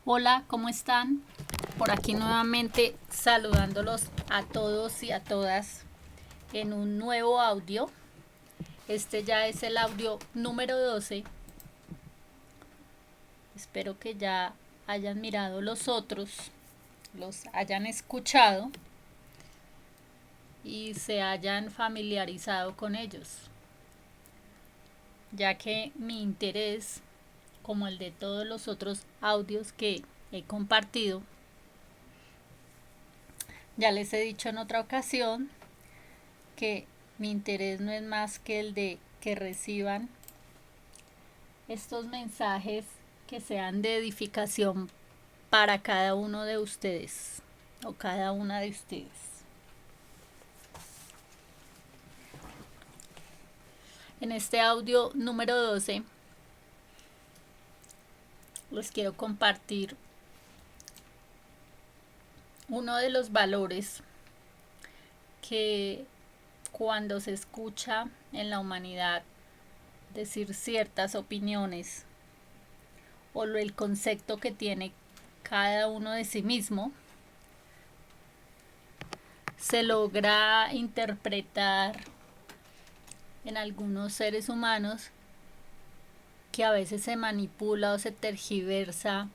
Hola, ¿cómo están? Por aquí nuevamente saludándolos a todos y a todas en un nuevo audio. Este ya es el audio número 12. Espero que ya hayan mirado los otros, los hayan escuchado y se hayan familiarizado con ellos, ya que mi interés, como el de todos los otros audios que he compartido, ya les he dicho en otra ocasión que mi interés no es más que el de que reciban estos mensajes que sean de edificación para cada uno de ustedes o cada una de ustedes. En este audio número 12 les quiero compartir uno de los valores que cuando se escucha en la humanidad decir ciertas opiniones o el concepto que tiene cada uno de sí mismo, se logra interpretar en algunos seres humanos que a veces se manipula o se tergiversa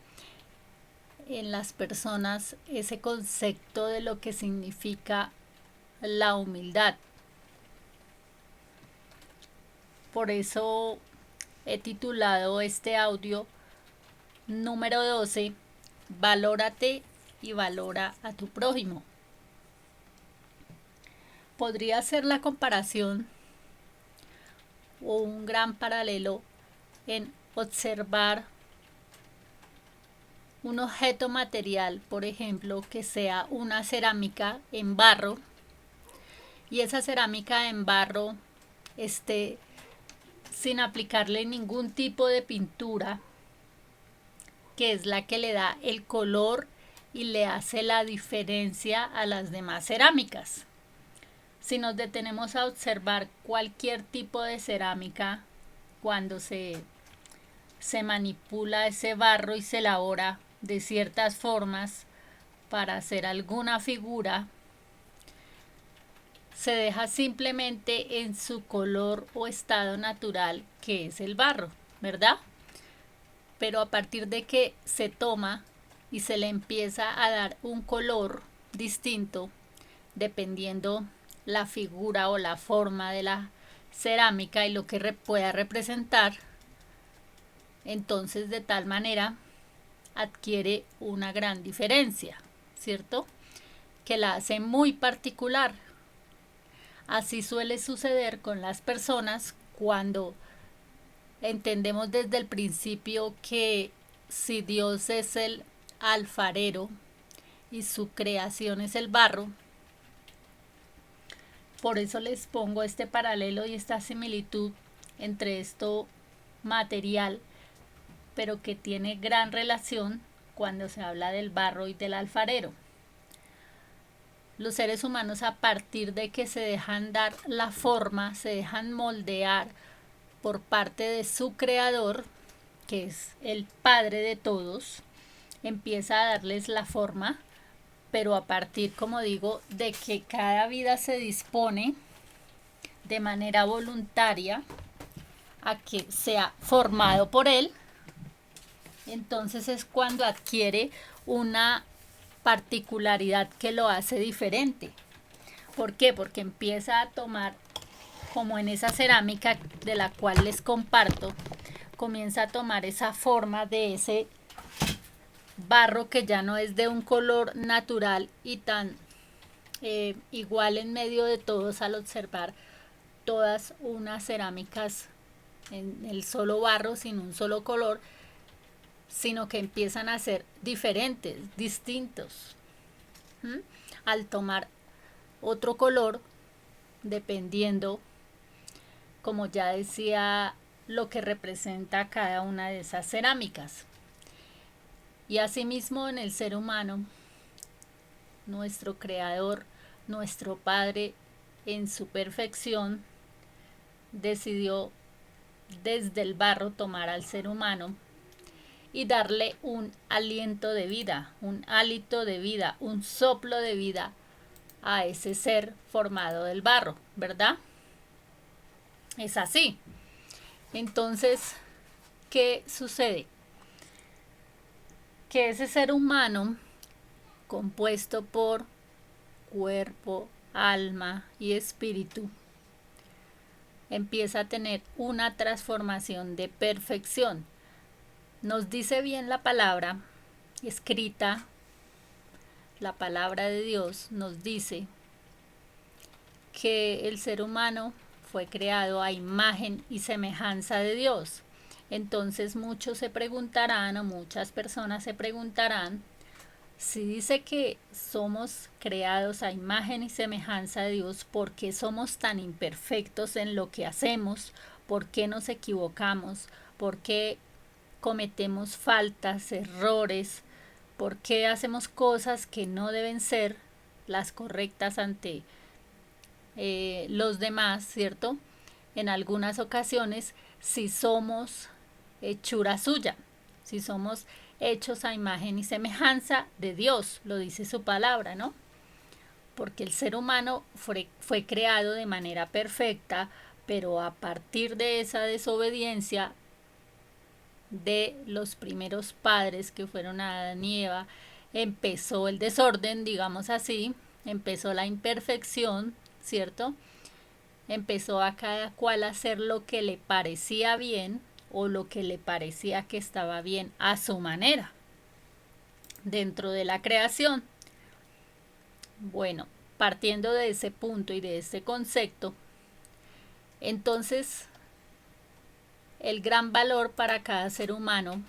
en las personas ese concepto de lo que significa la humildad. Por eso he titulado este audio número 12, Valórate y valora a tu prójimo. Podría ser la comparación o un gran paralelo en observar un objeto material, por ejemplo, que sea una cerámica en barro, y esa cerámica en barro esté sin aplicarle ningún tipo de pintura, que es la que le da el color y le hace la diferencia a las demás cerámicas. Si nos detenemos a observar cualquier tipo de cerámica, cuando se manipula ese barro y se elabora de ciertas formas para hacer alguna figura, se deja simplemente en su color o estado natural, que es el barro, ¿verdad? Pero a partir de que se toma y se le empieza a dar un color distinto, dependiendo la figura o la forma de la cerámica y lo que pueda representar, entonces de tal manera adquiere una gran diferencia, ¿cierto? Que la hace muy particular. Así suele suceder con las personas cuando entendemos desde el principio que si Dios es el alfarero y su creación es el barro, por eso les pongo este paralelo y esta similitud entre esto material, pero que tiene gran relación cuando se habla del barro y del alfarero. Los seres humanos, a partir de que se dejan dar la forma, se dejan moldear por parte de su creador, que es el padre de todos, empieza a darles la forma, pero a partir, como digo, de que cada vida se dispone de manera voluntaria a que sea formado por él, entonces es cuando adquiere una particularidad que lo hace diferente. ¿Por qué? Porque empieza a tomar, como en esa cerámica de la cual les comparto, comienza a tomar esa forma de ese barro que ya no es de un color natural y tan igual en medio de todos al observar todas unas cerámicas en el solo barro sin un solo color, sino que empiezan a ser diferentes, distintos. ¿Mm? Al tomar otro color, dependiendo, como ya decía, lo que representa cada una de esas cerámicas. Y asimismo en el ser humano, nuestro creador, nuestro Padre, en su perfección, decidió desde el barro tomar al ser humano y darle un aliento de vida, un hálito de vida, un soplo de vida a ese ser formado del barro, ¿verdad? Es así. Entonces, ¿qué sucede? Que ese ser humano, compuesto por cuerpo, alma y espíritu, empieza a tener una transformación de perfección. Nos dice bien la palabra escrita, la palabra de Dios nos dice que el ser humano fue creado a imagen y semejanza de Dios. Entonces muchos se preguntarán, o muchas personas se preguntarán, si dice que somos creados a imagen y semejanza de Dios, ¿por qué somos tan imperfectos en lo que hacemos? ¿Por qué nos equivocamos? ¿Por qué cometemos faltas, errores? ¿Por qué hacemos cosas que no deben ser las correctas ante los demás, ¿cierto? En algunas ocasiones, si somos hechura suya, si somos hechos a imagen y semejanza de Dios, lo dice su palabra, ¿no? Porque el ser humano fue creado de manera perfecta, pero a partir de esa desobediencia de los primeros padres que fueron Adán y Eva, empezó el desorden, digamos así, empezó la imperfección, ¿cierto? Empezó a cada cual a hacer lo que le parecía bien o lo que le parecía que estaba bien a su manera dentro de la creación. Bueno, partiendo de ese punto y de ese concepto, entonces el gran valor para cada ser humano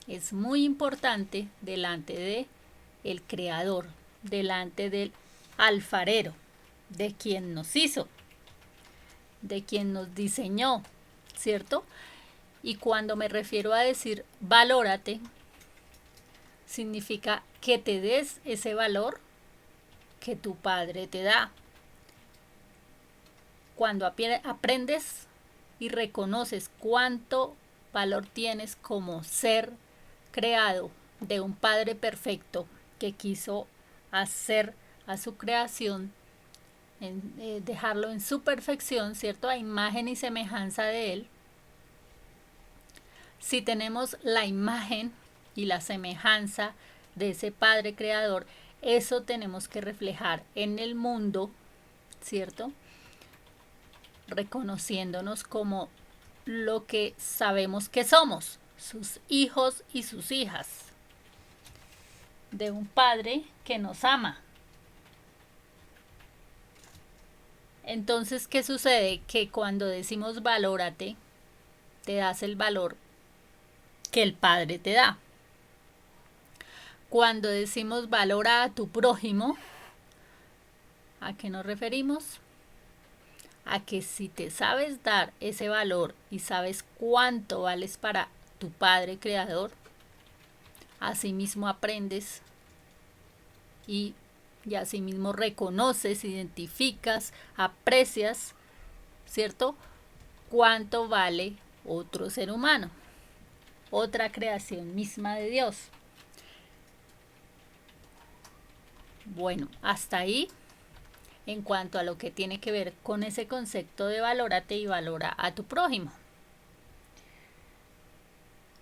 es muy importante delante de el creador, delante del alfarero, de quien nos hizo, de quien nos diseñó, ¿cierto? Y cuando me refiero a decir valórate, significa que te des ese valor que tu padre te da. Cuando aprendes y reconoces cuánto valor tienes como ser creado de un padre perfecto que quiso hacer a su creación, dejarlo en su perfección, ¿cierto? A imagen y semejanza de él. Si tenemos la imagen y la semejanza de ese Padre Creador, eso tenemos que reflejar en el mundo, ¿cierto? Reconociéndonos como lo que sabemos que somos, sus hijos y sus hijas, de un Padre que nos ama. Entonces, ¿qué sucede? Que cuando decimos valórate, te das el valor que el Padre te da. Cuando decimos valora a tu prójimo, ¿a qué nos referimos? A que si te sabes dar ese valor y sabes cuánto vales para tu Padre Creador, asimismo aprendes y asimismo reconoces, identificas, aprecias, ¿cierto? Cuánto vale otro ser humano, otra creación misma de Dios. Bueno, hasta ahí en cuanto a lo que tiene que ver con ese concepto de valórate y valora a tu prójimo.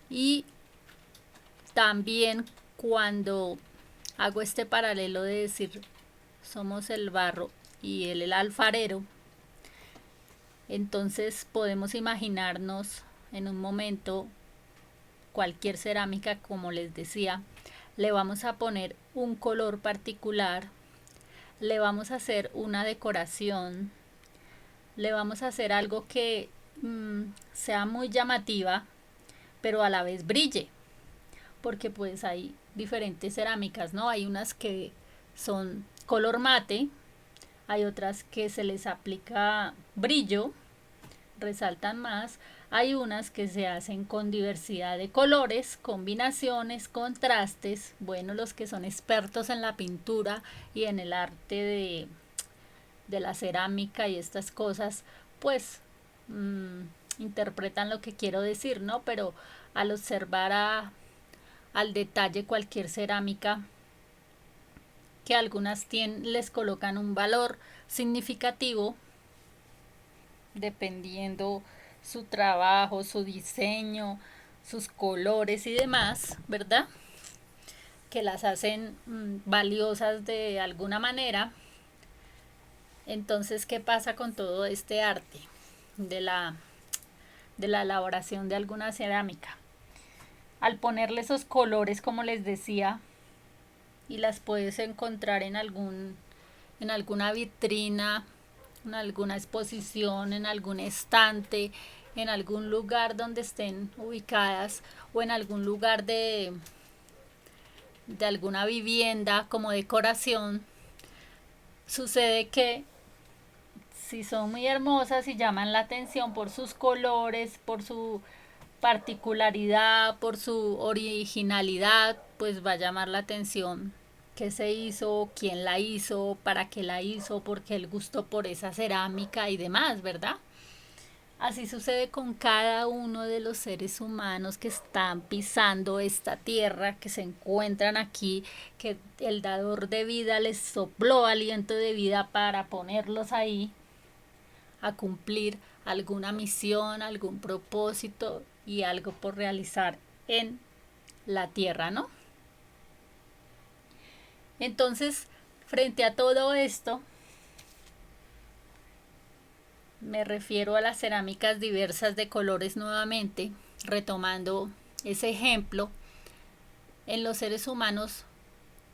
Y también cuando hago este paralelo de decir somos el barro y él el alfarero, entonces podemos imaginarnos en un momento cualquier cerámica, como les decía, le vamos a poner un color particular, le vamos a hacer una decoración, le vamos a hacer algo que sea muy llamativa, pero a la vez brille, porque pues hay diferentes cerámicas, ¿no? Hay unas que son color mate, hay otras que se les aplica brillo, resaltan más, hay unas que se hacen con diversidad de colores, combinaciones, contrastes. Bueno, los que son expertos en la pintura y en el arte de la cerámica y estas cosas, pues interpretan lo que quiero decir, ¿no? Pero al observar al detalle cualquier cerámica, que algunas les colocan un valor significativo dependiendo su trabajo, su diseño, sus colores y demás, ¿verdad? Que las hacen valiosas de alguna manera. Entonces, ¿qué pasa con todo este arte de la elaboración de alguna cerámica? Al ponerle esos colores, como les decía, y las puedes encontrar en alguna vitrina, en alguna exposición, en algún estante, en algún lugar donde estén ubicadas, o en algún lugar de alguna vivienda como decoración, sucede que si son muy hermosas y llaman la atención por sus colores, por su particularidad, por su originalidad, pues va a llamar la atención qué se hizo, quién la hizo, para qué la hizo, por qué el gusto por esa cerámica y demás, ¿verdad? Así sucede con cada uno de los seres humanos que están pisando esta tierra, que se encuentran aquí, que el dador de vida les sopló aliento de vida para ponerlos ahí a cumplir alguna misión, algún propósito y algo por realizar en la tierra, ¿no? Entonces, frente a todo esto, me refiero a las cerámicas diversas de colores nuevamente, retomando ese ejemplo. En los seres humanos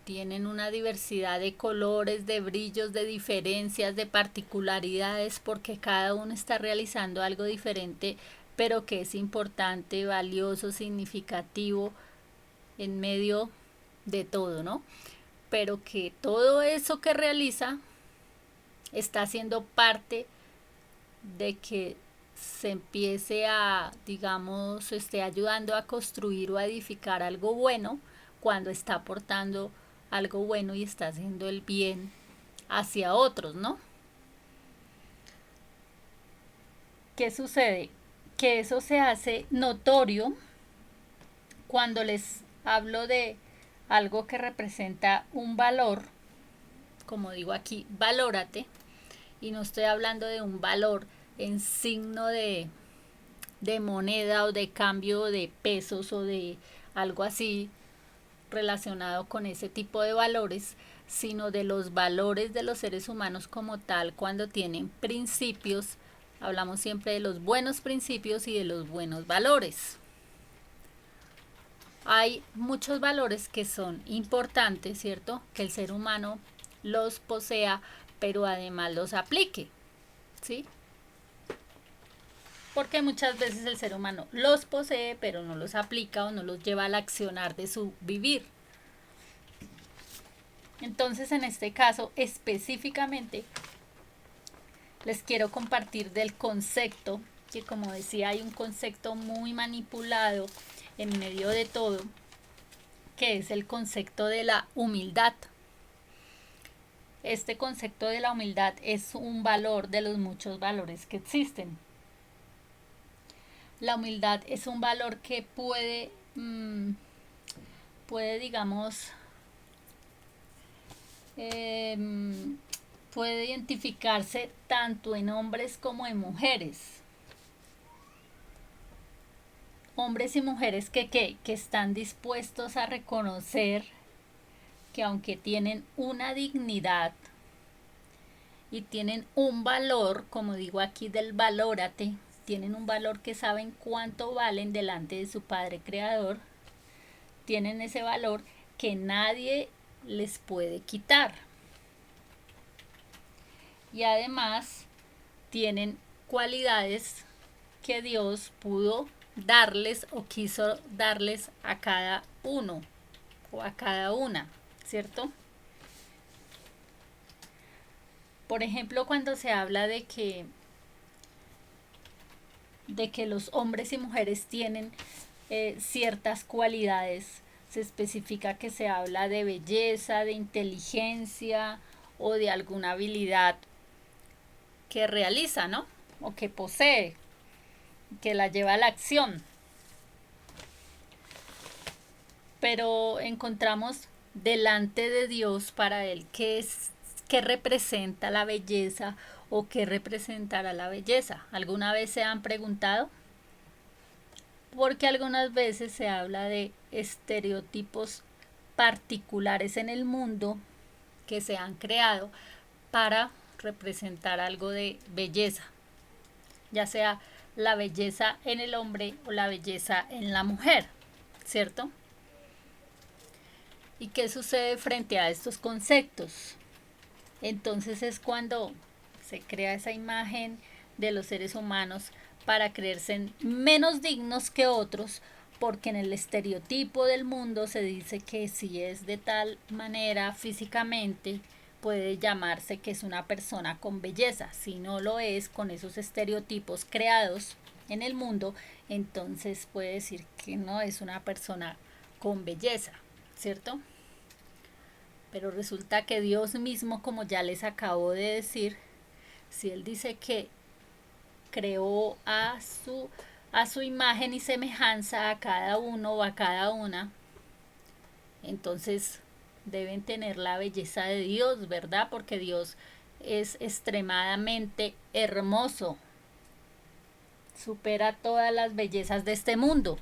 tienen una diversidad de colores, de brillos, de diferencias, de particularidades, porque cada uno está realizando algo diferente, pero que es importante, valioso, significativo en medio de todo, ¿no? Pero que todo eso que realiza está siendo parte de que se empiece a, digamos, esté ayudando a construir o a edificar algo bueno cuando está aportando algo bueno y está haciendo el bien hacia otros, ¿no? ¿Qué sucede? Que eso se hace notorio cuando les hablo de algo que representa un valor, como digo aquí, valórate, y no estoy hablando de un valor en signo de moneda o de cambio de pesos o de algo así relacionado con ese tipo de valores, sino de los valores de los seres humanos como tal, cuando tienen principios. Hablamos siempre de los buenos principios y de los buenos valores. Hay muchos valores que son importantes, ¿cierto? Que el ser humano los posea, pero además los aplique, ¿sí? Porque muchas veces el ser humano los posee, pero no los aplica o no los lleva al accionar de su vivir. Entonces, en este caso, específicamente, les quiero compartir del concepto, que como decía, hay un concepto muy manipulado en medio de todo, que es el concepto de la humildad. Este concepto de la humildad es un valor de los muchos valores que existen. La humildad es un valor que puede, digamos, puede identificarse tanto en hombres como en mujeres. Hombres y mujeres que están dispuestos a reconocer que aunque tienen una dignidad y tienen un valor, como digo aquí del valórate, tienen un valor que saben cuánto valen delante de su Padre Creador, tienen ese valor que nadie les puede quitar. Y además tienen cualidades que Dios pudo darles o quiso darles a cada uno o a cada una, ¿cierto? Por ejemplo, cuando se habla de que los hombres y mujeres tienen ciertas cualidades, se especifica que se habla de belleza, de inteligencia o de alguna habilidad que realiza, ¿no? O que posee, que la lleva a la acción. pero encontramos delante de Dios para Él qué representa la belleza o qué representará la belleza. ¿Alguna vez se han preguntado? Porque algunas veces se habla de estereotipos particulares en el mundo que se han creado para representar algo de belleza, ya sea la belleza en el hombre o la belleza en la mujer, ¿cierto? ¿Y qué sucede frente a estos conceptos? Entonces es cuando se crea esa imagen de los seres humanos para creerse menos dignos que otros, porque en el estereotipo del mundo se dice que si es de tal manera físicamente, puede llamarse que es una persona con belleza. Si no lo es, con esos estereotipos creados en el mundo, entonces puede decir que no es una persona con belleza, ¿cierto? Pero resulta que Dios mismo, como ya les acabo de decir, si Él dice que creó a su imagen y semejanza a cada uno o a cada una, entonces deben tener la belleza de Dios, ¿verdad? Porque Dios es extremadamente hermoso, supera todas las bellezas de este mundo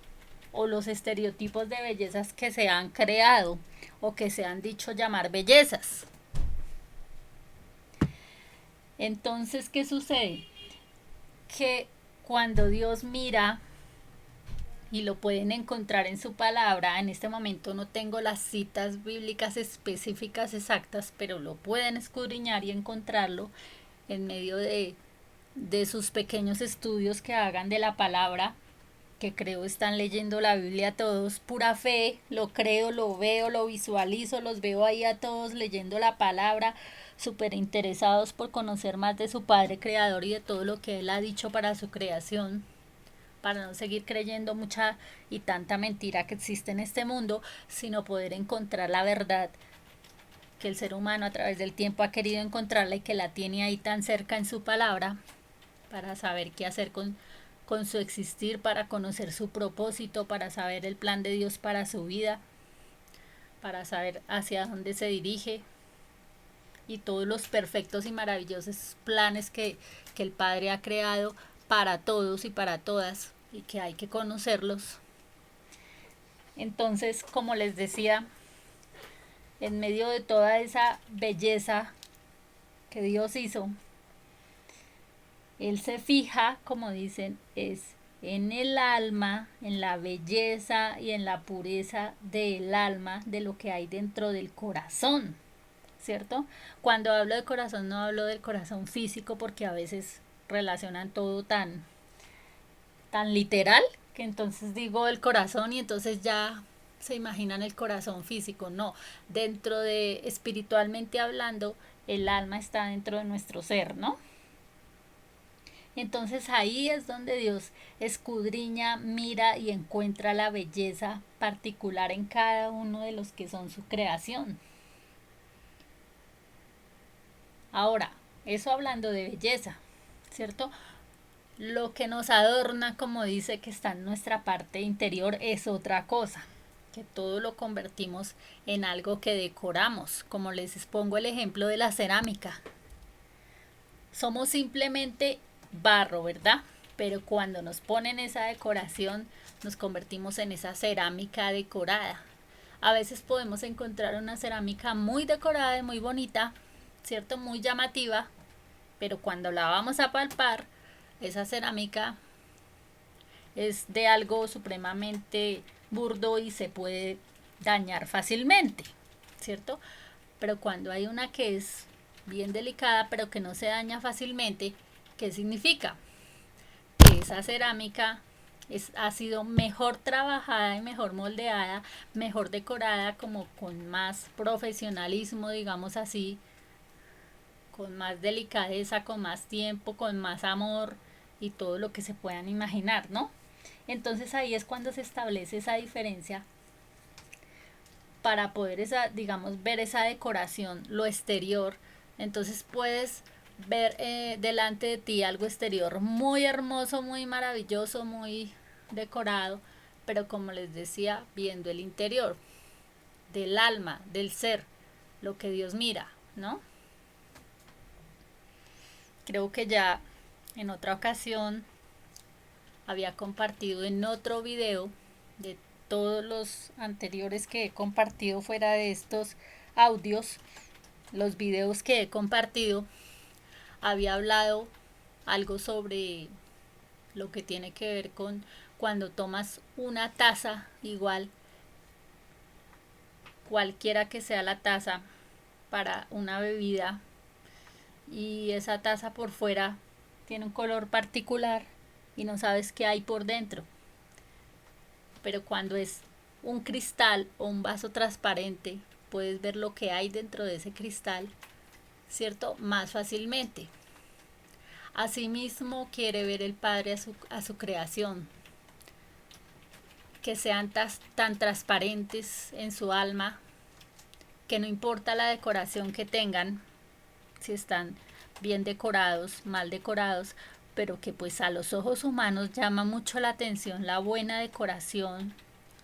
o los estereotipos de bellezas que se han creado o que se han dicho llamar bellezas. Entonces, ¿qué sucede? Que cuando Dios mira, y lo pueden encontrar en su palabra, en este momento no tengo las citas bíblicas específicas exactas, pero lo pueden escudriñar y encontrarlo en medio de sus pequeños estudios que hagan de la palabra, que creo están leyendo la Biblia todos, pura fe, lo creo, lo veo, lo visualizo, los veo ahí a todos leyendo la palabra, súper interesados por conocer más de su Padre Creador y de todo lo que Él ha dicho para su creación, para no seguir creyendo mucha y tanta mentira que existe en este mundo, sino poder encontrar la verdad que el ser humano a través del tiempo ha querido encontrarla y que la tiene ahí tan cerca en su palabra, para saber qué hacer con su existir, para conocer su propósito, para saber el plan de Dios para su vida, para saber hacia dónde se dirige y todos los perfectos y maravillosos planes que el Padre ha creado para todos y para todas y que hay que conocerlos. Entonces, como les decía, en medio de toda esa belleza que Dios hizo, Él se fija, como dicen, es en el alma, en la belleza y en la pureza del alma, de lo que hay dentro del corazón, ¿cierto? Cuando hablo de corazón no hablo del corazón físico, porque a veces relacionan todo tan literal, que entonces digo el corazón y entonces ya se imaginan el corazón físico. No, dentro de espiritualmente hablando, el alma está dentro de nuestro ser, ¿no? Entonces ahí es donde Dios escudriña, mira y encuentra la belleza particular en cada uno de los que son su creación. Ahora, eso hablando de belleza, ¿cierto? Lo que nos adorna, como dice que está en nuestra parte interior, es otra cosa, que todo lo convertimos en algo que decoramos, como les expongo el ejemplo de la cerámica. Somos simplemente barro, ¿verdad? Pero cuando nos ponen esa decoración, nos convertimos en esa cerámica decorada. A veces podemos encontrar una cerámica muy decorada y muy bonita, ¿cierto? Muy llamativa, pero cuando la vamos a palpar, esa cerámica es de algo supremamente burdo y se puede dañar fácilmente, ¿cierto? Pero cuando hay una que es bien delicada, pero que no se daña fácilmente, ¿qué significa? Que esa cerámica ha sido mejor trabajada y mejor moldeada, mejor decorada, como con más profesionalismo, digamos así, con más delicadeza, con más tiempo, con más amor y todo lo que se puedan imaginar, ¿no? Entonces ahí es cuando se establece esa diferencia para poder digamos, ver esa decoración, lo exterior. Entonces puedes ver delante de ti algo exterior muy hermoso, muy maravilloso, muy decorado, pero como les decía, viendo el interior del alma, del ser, lo que Dios mira, ¿no? Creo que ya en otra ocasión había compartido en otro video de todos los anteriores que he compartido fuera de estos audios, los videos que he compartido, había hablado algo sobre lo que tiene que ver con cuando tomas una taza, igual cualquiera que sea la taza para una bebida, y esa taza por fuera tiene un color particular y no sabes qué hay por dentro. Pero cuando es un cristal o un vaso transparente, puedes ver lo que hay dentro de ese cristal, ¿cierto? Más fácilmente. Asimismo quiere ver el Padre a su creación, que sean tan transparentes en su alma, que no importa la decoración que tengan, si están bien decorados, mal decorados, pero que pues a los ojos humanos llama mucho la atención la buena decoración,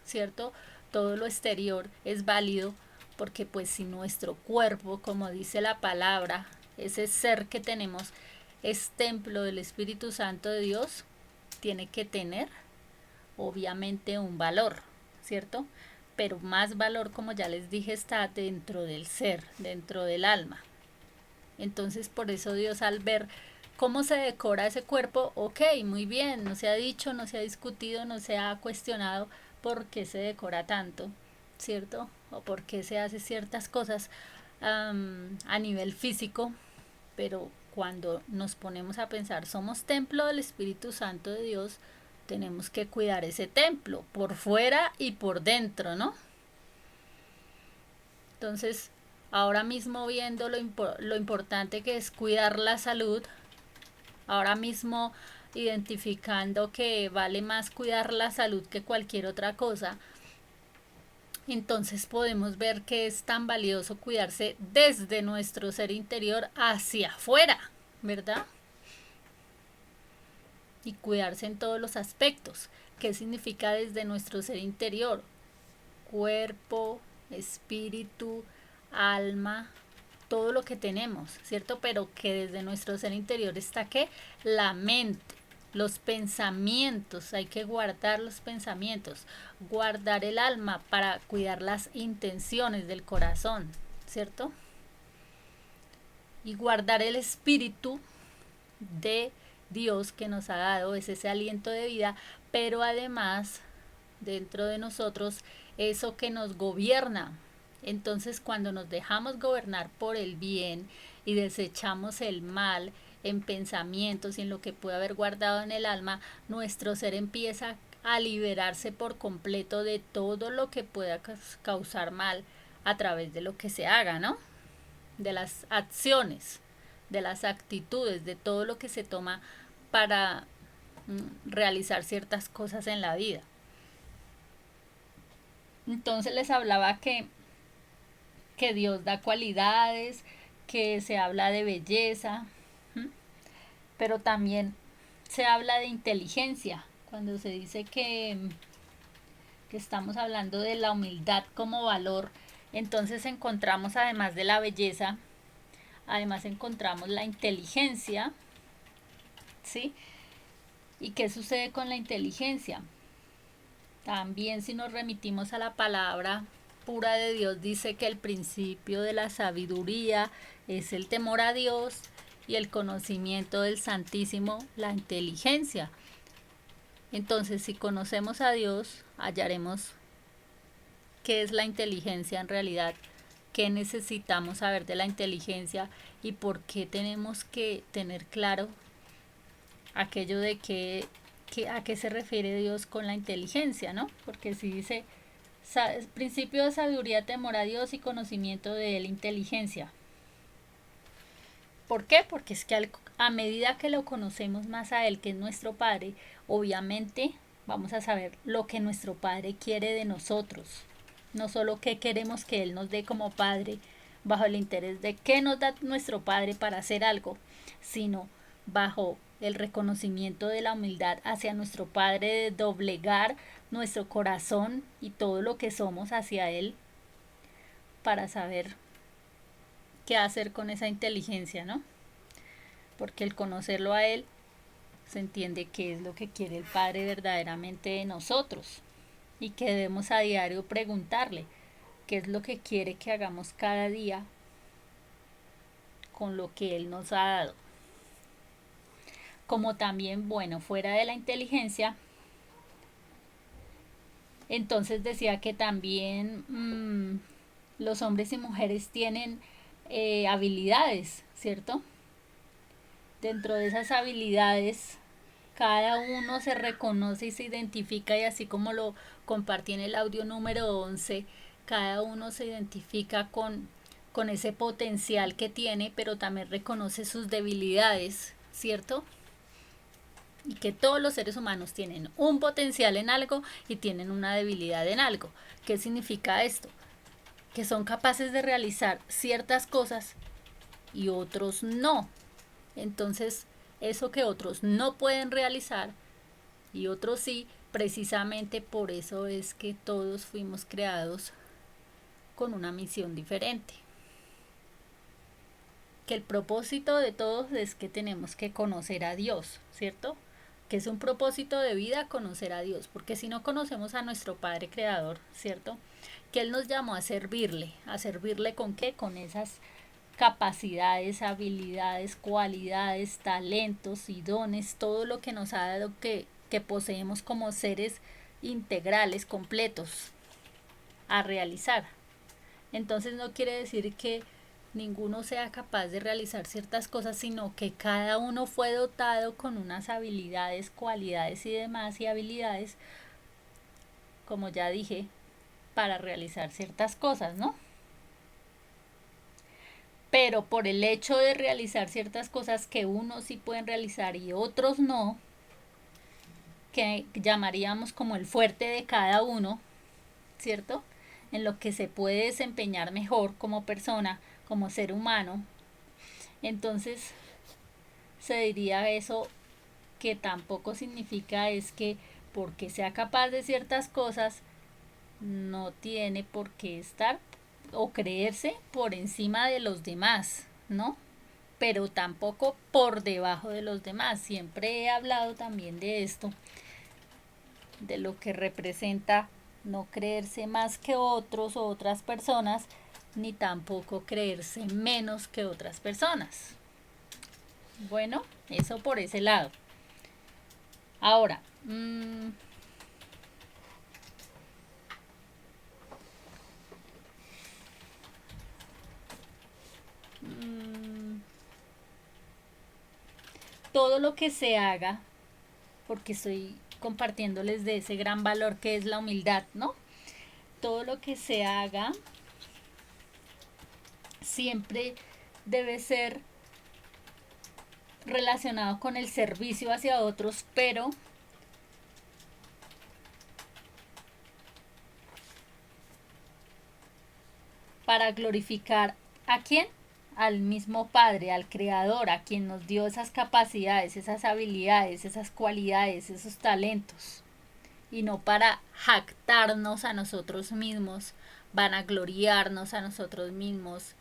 ¿cierto? Todo lo exterior es válido, porque pues si nuestro cuerpo, como dice la palabra, ese ser que tenemos es templo del Espíritu Santo de Dios, tiene que tener obviamente un valor, ¿cierto? Pero más valor, como ya les dije, está dentro del ser, dentro del alma. Entonces por eso Dios, al ver cómo se decora ese cuerpo, ok, muy bien, no se ha dicho, no se ha discutido, no se ha cuestionado por qué se decora tanto, ¿cierto? O por qué se hace ciertas cosas a nivel físico, pero cuando nos ponemos a pensar, somos templo del Espíritu Santo de Dios, tenemos que cuidar ese templo, por fuera y por dentro, ¿no? Entonces, ahora mismo viendo lo importante que es cuidar la salud, ahora mismo identificando que vale más cuidar la salud que cualquier otra cosa, entonces podemos ver que es tan valioso cuidarse desde nuestro ser interior hacia afuera, ¿verdad? Y cuidarse en todos los aspectos. ¿Qué significa desde nuestro ser interior? Cuerpo, espíritu, alma, todo lo que tenemos, ¿cierto? Pero que desde nuestro ser interior está ¿qué? La mente, los pensamientos, hay que guardar los pensamientos, guardar el alma para cuidar las intenciones del corazón, ¿cierto? Y guardar el espíritu de Dios que nos ha dado, es ese aliento de vida, pero además dentro de nosotros eso que nos gobierna. Entonces cuando nos dejamos gobernar por el bien y desechamos el mal en pensamientos y en lo que puede haber guardado en el alma, nuestro ser empieza a liberarse por completo de todo lo que pueda causar mal a través de lo que se haga, ¿no? De las acciones, de las actitudes, de todo lo que se toma para realizar ciertas cosas en la vida. Entonces les hablaba que Dios da cualidades, que se habla de belleza, pero también se habla de inteligencia. Cuando se dice que estamos hablando de la humildad como valor, entonces encontramos además de la belleza, además encontramos la inteligencia, ¿sí? ¿Y qué sucede con la inteligencia? También si nos remitimos a la palabra pura de Dios, dice que el principio de la sabiduría es el temor a Dios y el conocimiento del Santísimo, la inteligencia. Entonces, si conocemos a Dios, hallaremos qué es la inteligencia en realidad, qué necesitamos saber de la inteligencia y por qué tenemos que tener claro aquello de a qué se refiere Dios con la inteligencia, ¿no? Porque si dice principio de sabiduría, temor a Dios y conocimiento de él, inteligencia. ¿Por qué? Porque es que a medida que lo conocemos más a él, que es nuestro Padre, obviamente vamos a saber lo que nuestro Padre quiere de nosotros. No solo qué queremos que él nos dé como Padre, bajo el interés de qué nos da nuestro Padre para hacer algo, sino bajo el reconocimiento de la humildad hacia nuestro Padre, de doblegar nuestro corazón y todo lo que somos hacia Él para saber qué hacer con esa inteligencia, ¿no? Porque el conocerlo a Él se entiende qué es lo que quiere el Padre verdaderamente de nosotros y que debemos a diario preguntarle qué es lo que quiere que hagamos cada día con lo que Él nos ha dado. Como también, bueno, fuera de la inteligencia, entonces decía que también los hombres y mujeres tienen habilidades, ¿cierto? Dentro de esas habilidades, cada uno se reconoce y se identifica, y así como lo compartí en el audio número 11, cada uno se identifica con ese potencial que tiene, pero también reconoce sus debilidades, ¿cierto? Y que todos los seres humanos tienen un potencial en algo y tienen una debilidad en algo. ¿Qué significa esto? Que son capaces de realizar ciertas cosas y otros no. Entonces, eso que otros no pueden realizar y otros sí, precisamente por eso es que todos fuimos creados con una misión diferente. Que el propósito de todos es que tenemos que conocer a Dios, ¿cierto? Que es un propósito de vida conocer a Dios, porque si no conocemos a nuestro Padre Creador, ¿cierto? Que Él nos llamó a servirle ¿con qué? Con esas capacidades, habilidades, cualidades, talentos y dones, todo lo que nos ha dado que poseemos como seres integrales, completos, a realizar. Entonces no quiere decir que ninguno sea capaz de realizar ciertas cosas, sino que cada uno fue dotado con unas habilidades, cualidades y demás y habilidades, como ya dije, para realizar ciertas cosas, ¿no? Pero por el hecho de realizar ciertas cosas que unos sí pueden realizar y otros no, que llamaríamos como el fuerte de cada uno, ¿cierto? En lo que se puede desempeñar mejor como persona, como ser humano. Entonces se diría eso, que tampoco significa es que porque sea capaz de ciertas cosas no tiene por qué estar o creerse por encima de los demás, ¿no? Pero tampoco por debajo de los demás. Siempre he hablado también de esto, de lo que representa no creerse más que otros o otras personas, ni tampoco creerse menos que otras personas. Bueno, eso por ese lado. Ahora, todo lo que se haga, porque estoy compartiéndoles de ese gran valor que es la humildad, ¿no? Todo lo que se haga siempre debe ser relacionado con el servicio hacia otros, pero para glorificar ¿a quién? Al mismo Padre, al Creador, a quien nos dio esas capacidades, esas habilidades, esas cualidades, esos talentos, y no para jactarnos a nosotros mismos, vanagloriarnos a nosotros mismos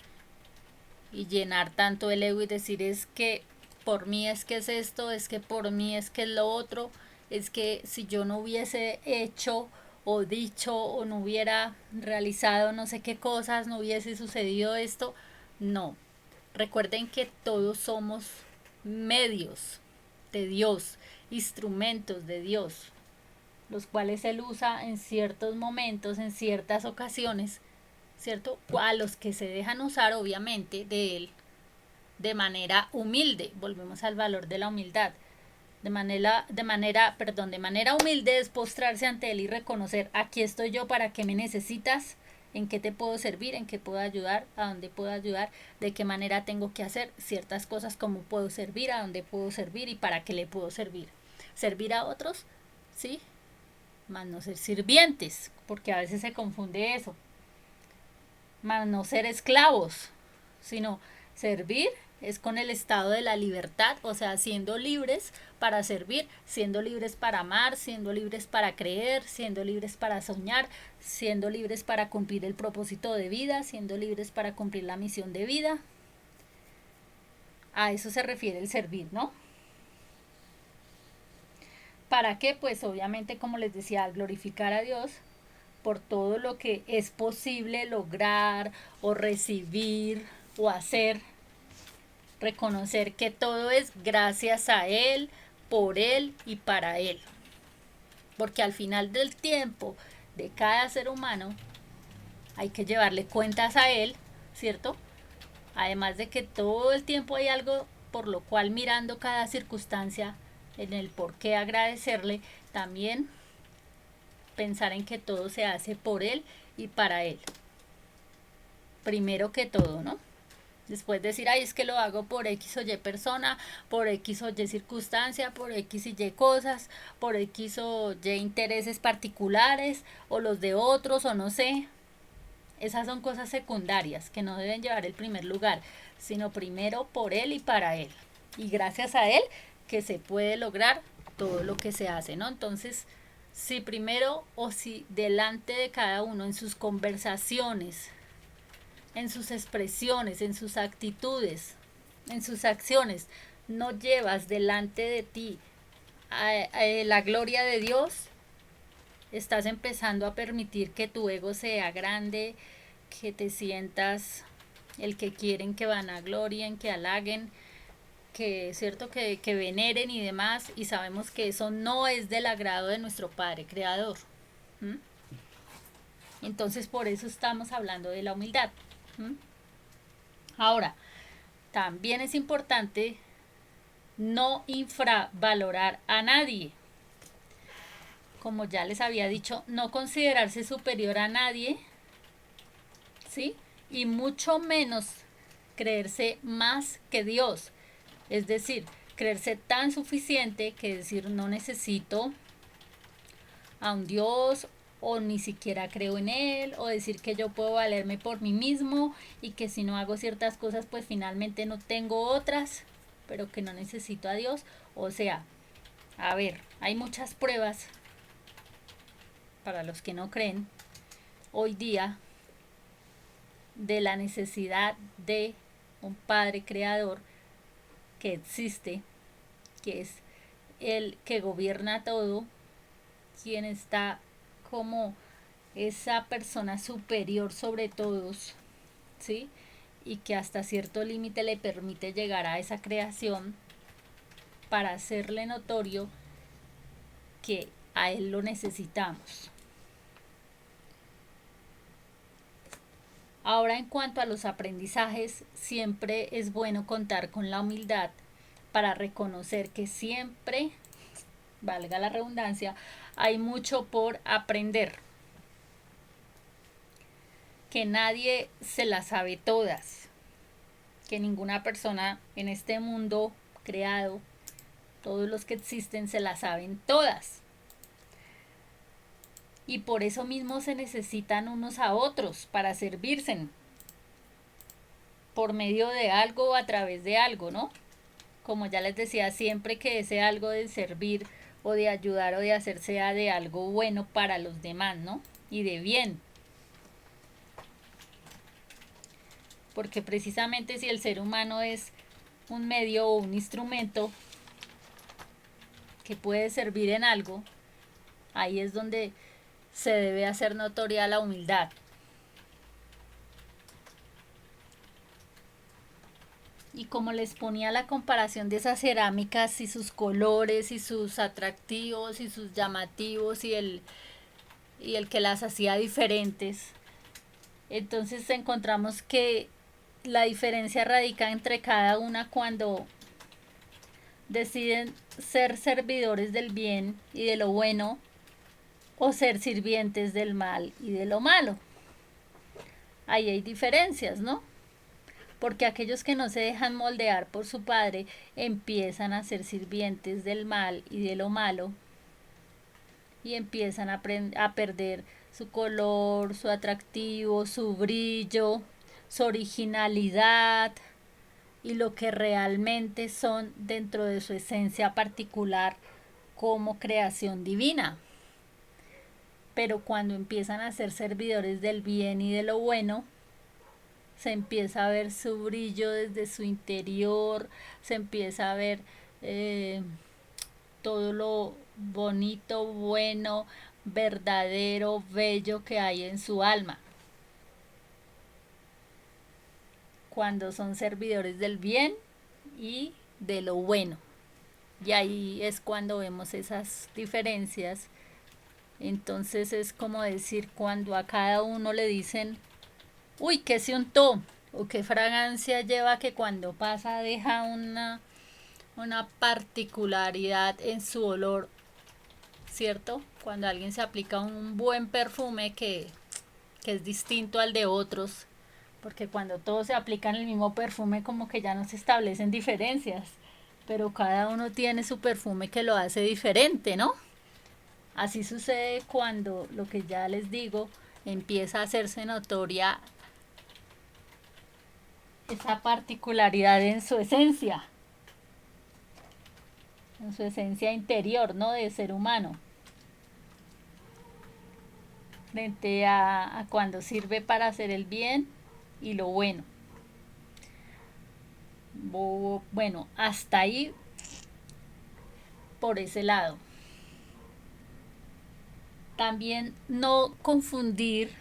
y llenar tanto el ego y decir es que por mí es que es esto, es que por mí es que es lo otro, es que si yo no hubiese hecho o dicho o no hubiera realizado no sé qué cosas, no hubiese sucedido esto. No, recuerden que todos somos medios de Dios, instrumentos de Dios, los cuales Él usa en ciertos momentos, en ciertas ocasiones, ¿cierto? A los que se dejan usar obviamente de Él de manera humilde. Volvemos al valor de la humildad. De manera humilde es postrarse ante Él y reconocer, aquí estoy yo, para qué me necesitas, en qué te puedo servir, en qué puedo ayudar, a dónde puedo ayudar, de qué manera tengo que hacer ciertas cosas, cómo puedo servir, a dónde puedo servir y para qué le puedo servir. Servir a otros, ¿sí? Más no ser sirvientes, porque a veces se confunde eso. Más no ser esclavos, sino servir es con el estado de la libertad, o sea, siendo libres para servir, siendo libres para amar, siendo libres para creer, siendo libres para soñar, siendo libres para cumplir el propósito de vida, siendo libres para cumplir la misión de vida. A eso se refiere el servir, ¿no? ¿Para qué? Pues obviamente, como les decía, glorificar a Dios por todo lo que es posible lograr o recibir o hacer. Reconocer que todo es gracias a Él, por Él y para Él. Porque al final del tiempo de cada ser humano hay que llevarle cuentas a Él, ¿cierto? Además de que todo el tiempo hay algo por lo cual mirando cada circunstancia en el por qué agradecerle, también pensar en que todo se hace por Él y para Él. Primero que todo, ¿no? Después decir, ay, es que lo hago por X o Y persona, por X o Y circunstancia, por X y Y cosas, por X o Y intereses particulares, o los de otros, o no sé. Esas son cosas secundarias que no deben llevar el primer lugar, sino primero por Él y para Él. Y gracias a Él que se puede lograr todo lo que se hace, ¿no? Entonces, si primero o si delante de cada uno en sus conversaciones, en sus expresiones, en sus actitudes, en sus acciones, no llevas delante de ti a la gloria de Dios, estás empezando a permitir que tu ego sea grande, que te sientas el que quieren que vanaglorien, que halaguen, que cierto que veneren y demás, y sabemos que eso no es del agrado de nuestro Padre Creador. ¿Mm? Entonces por eso estamos hablando de la humildad. ¿Mm? Ahora, también es importante no infravalorar a nadie. Como ya les había dicho, no considerarse superior a nadie, ¿sí? Y mucho menos creerse más que Dios. Es decir, creerse tan suficiente que decir no necesito a un Dios o ni siquiera creo en Él, o decir que yo puedo valerme por mí mismo y que si no hago ciertas cosas pues finalmente no tengo otras, pero que no necesito a Dios. O sea, a ver, hay muchas pruebas para los que no creen hoy día de la necesidad de un Padre Creador que existe, que es el que gobierna todo, quien está como esa persona superior sobre todos, ¿sí? Y que hasta cierto límite le permite llegar a esa creación para hacerle notorio que a él lo necesitamos. Ahora, en cuanto a los aprendizajes, siempre es bueno contar con la humildad para reconocer que siempre, valga la redundancia, hay mucho por aprender, que nadie se las sabe todas, que ninguna persona en este mundo creado, todos los que existen se las saben todas. Y por eso mismo se necesitan unos a otros para servirse por medio de algo o a través de algo, ¿no? Como ya les decía, siempre que ese algo de servir o de ayudar o de hacer sea de algo bueno para los demás, ¿no? Y de bien. Porque precisamente si el ser humano es un medio o un instrumento que puede servir en algo, ahí es donde se debe hacer notoria la humildad. Y como les ponía la comparación de esas cerámicas y sus colores y sus atractivos y sus llamativos y el que las hacía diferentes, entonces encontramos que la diferencia radica entre cada una cuando deciden ser servidores del bien y de lo bueno o ser sirvientes del mal y de lo malo. Ahí hay diferencias, ¿no? Porque aquellos que no se dejan moldear por su padre empiezan a ser sirvientes del mal y de lo malo y empiezan a perder su color, su atractivo, su brillo, su originalidad, y lo que realmente son dentro de su esencia particular como creación divina. Pero cuando empiezan a ser servidores del bien y de lo bueno, se empieza a ver su brillo desde su interior, se empieza a ver eh, todo lo bonito, bueno, verdadero, bello que hay en su alma. Cuando son servidores del bien y de lo bueno. Y ahí es cuando vemos esas diferencias. Entonces es como decir, cuando a cada uno le dicen, uy, ¿qué se untó? O qué fragancia lleva, que cuando pasa deja una particularidad en su olor, ¿cierto? Cuando alguien se aplica un buen perfume que es distinto al de otros, porque cuando todos se aplican el mismo perfume como que ya no se establecen diferencias, pero cada uno tiene su perfume que lo hace diferente, ¿no? Así sucede cuando, lo que ya les digo, empieza a hacerse notoria esa particularidad en su esencia interior, ¿no? De ser humano, frente a cuando sirve para hacer el bien y lo bueno. Bueno, hasta ahí por ese lado. También no confundir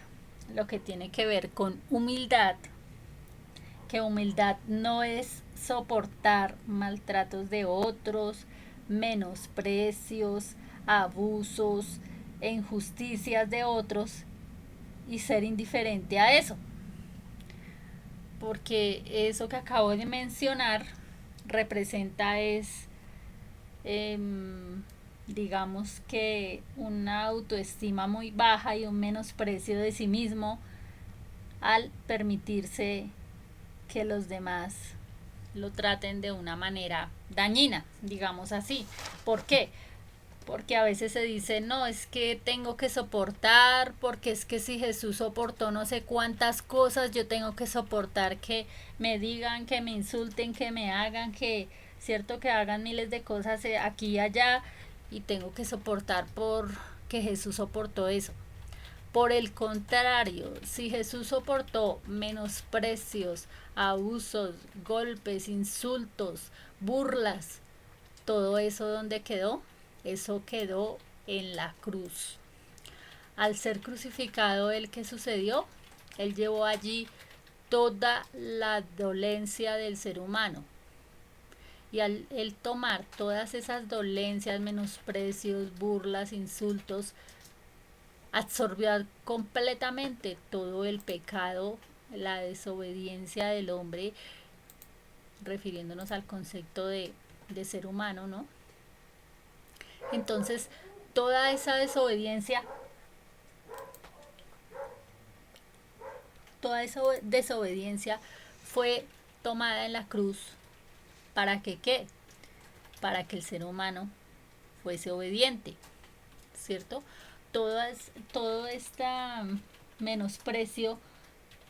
lo que tiene que ver con humildad, que humildad no es soportar maltratos de otros, menosprecios, abusos e injusticias de otros y ser indiferente a eso. Porque eso que acabo de mencionar representa eh, digamos que una autoestima muy baja y un menosprecio de sí mismo al permitirse que los demás lo traten de una manera dañina, digamos así. ¿Por qué? Porque a veces se dice, no, es que tengo que soportar, porque es que si Jesús soportó no sé cuántas cosas, yo tengo que soportar que me digan, que me insulten, que me hagan, que, cierto, que hagan miles de cosas aquí y allá, y tengo que soportar por que Jesús soportó eso. Por el contrario, si Jesús soportó menosprecios, abusos, golpes, insultos, burlas, todo eso, ¿dónde quedó? Eso quedó en la cruz. Al ser crucificado, ¿el qué sucedió? Él llevó allí toda la dolencia del ser humano. Y al él tomar todas esas dolencias, menosprecios, burlas, insultos, absorbió completamente todo el pecado, la desobediencia del hombre, refiriéndonos al concepto de ser humano, ¿no? Entonces, toda esa desobediencia fue tomada en la cruz. ¿Para que qué? Para que el ser humano fuese obediente, ¿cierto? Todo este menosprecio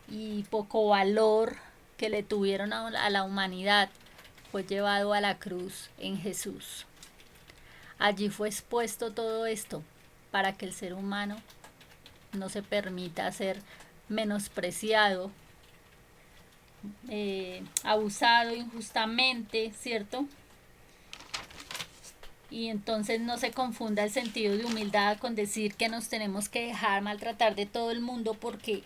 y poco valor que le tuvieron a la humanidad fue llevado a la cruz en Jesús. Allí fue expuesto todo esto para que el ser humano no se permita ser menospreciado, abusado injustamente, ¿cierto? Y entonces no se confunda el sentido de humildad con decir que nos tenemos que dejar maltratar de todo el mundo porque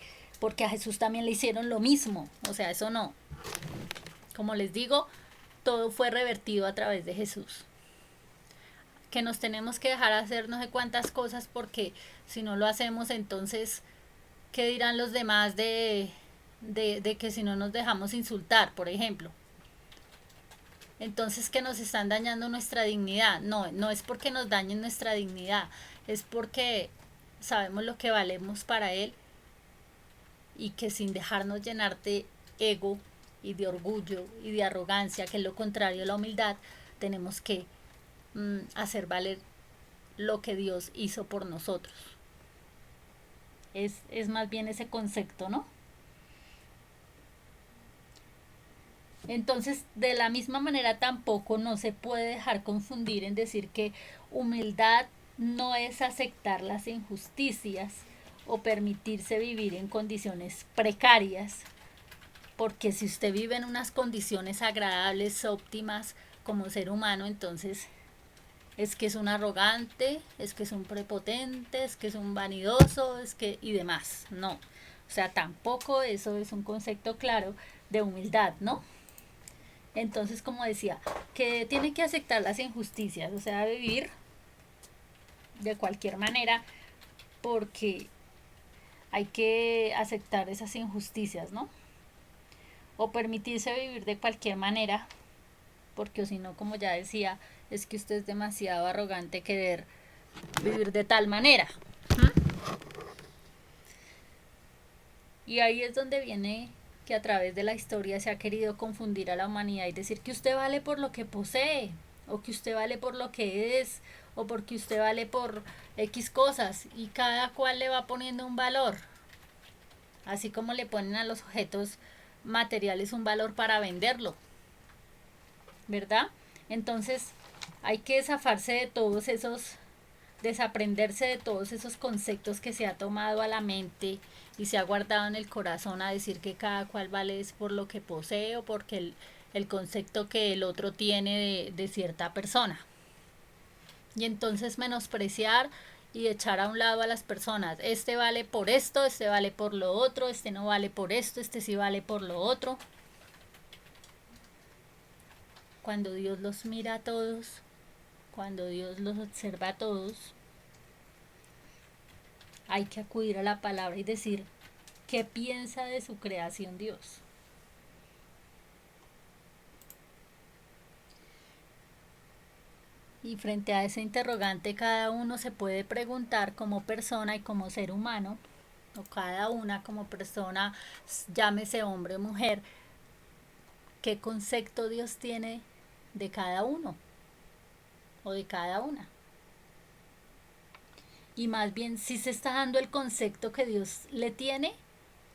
a Jesús también le hicieron lo mismo. O sea, eso no. Como les digo, todo fue revertido a través de Jesús. Que nos tenemos que dejar hacer no sé cuántas cosas porque si no lo hacemos, entonces, ¿qué dirán los demás de que si no nos dejamos insultar, por ejemplo? Entonces, que nos están dañando nuestra dignidad. No, no es porque nos dañen nuestra dignidad, es porque sabemos lo que valemos para Él y que sin dejarnos llenar de ego y de orgullo y de arrogancia, que es lo contrario a la humildad, tenemos que hacer valer lo que Dios hizo por nosotros. Es más bien ese concepto, ¿no? Entonces, de la misma manera, tampoco no se puede dejar confundir en decir que humildad no es aceptar las injusticias o permitirse vivir en condiciones precarias, porque si usted vive en unas condiciones agradables, óptimas como ser humano, entonces es que es un arrogante, es que es un prepotente, es que es un vanidoso, es que y demás. No. O sea, tampoco eso es un concepto claro de humildad, ¿no? Entonces, como decía, que tiene que aceptar las injusticias, o sea, vivir de cualquier manera, porque hay que aceptar esas injusticias, ¿no? O permitirse vivir de cualquier manera, porque si no, como ya decía, es que usted es demasiado arrogante querer vivir de tal manera. Y ahí es donde viene que a través de la historia se ha querido confundir a la humanidad y decir que usted vale por lo que posee, o que usted vale por lo que es, o porque usted vale por X cosas, y cada cual le va poniendo un valor, así como le ponen a los objetos materiales un valor para venderlo, ¿verdad? Entonces hay que zafarse de todos esos, desaprenderse de todos esos conceptos que se ha tomado a la mente y se ha guardado en el corazón a decir que cada cual vale es por lo que posee o porque el concepto que el otro tiene de cierta persona. Y entonces menospreciar y echar a un lado a las personas. Este vale por esto, este vale por lo otro, este no vale por esto, este sí vale por lo otro. Cuando Dios los mira a todos, cuando Dios los observa a todos, hay que acudir a la palabra y decir qué piensa de su creación Dios. Y frente a ese interrogante cada uno se puede preguntar como persona y como ser humano, o cada una como persona, llámese hombre o mujer, qué concepto Dios tiene de cada uno o de cada una. Y más bien si se está dando el concepto que Dios le tiene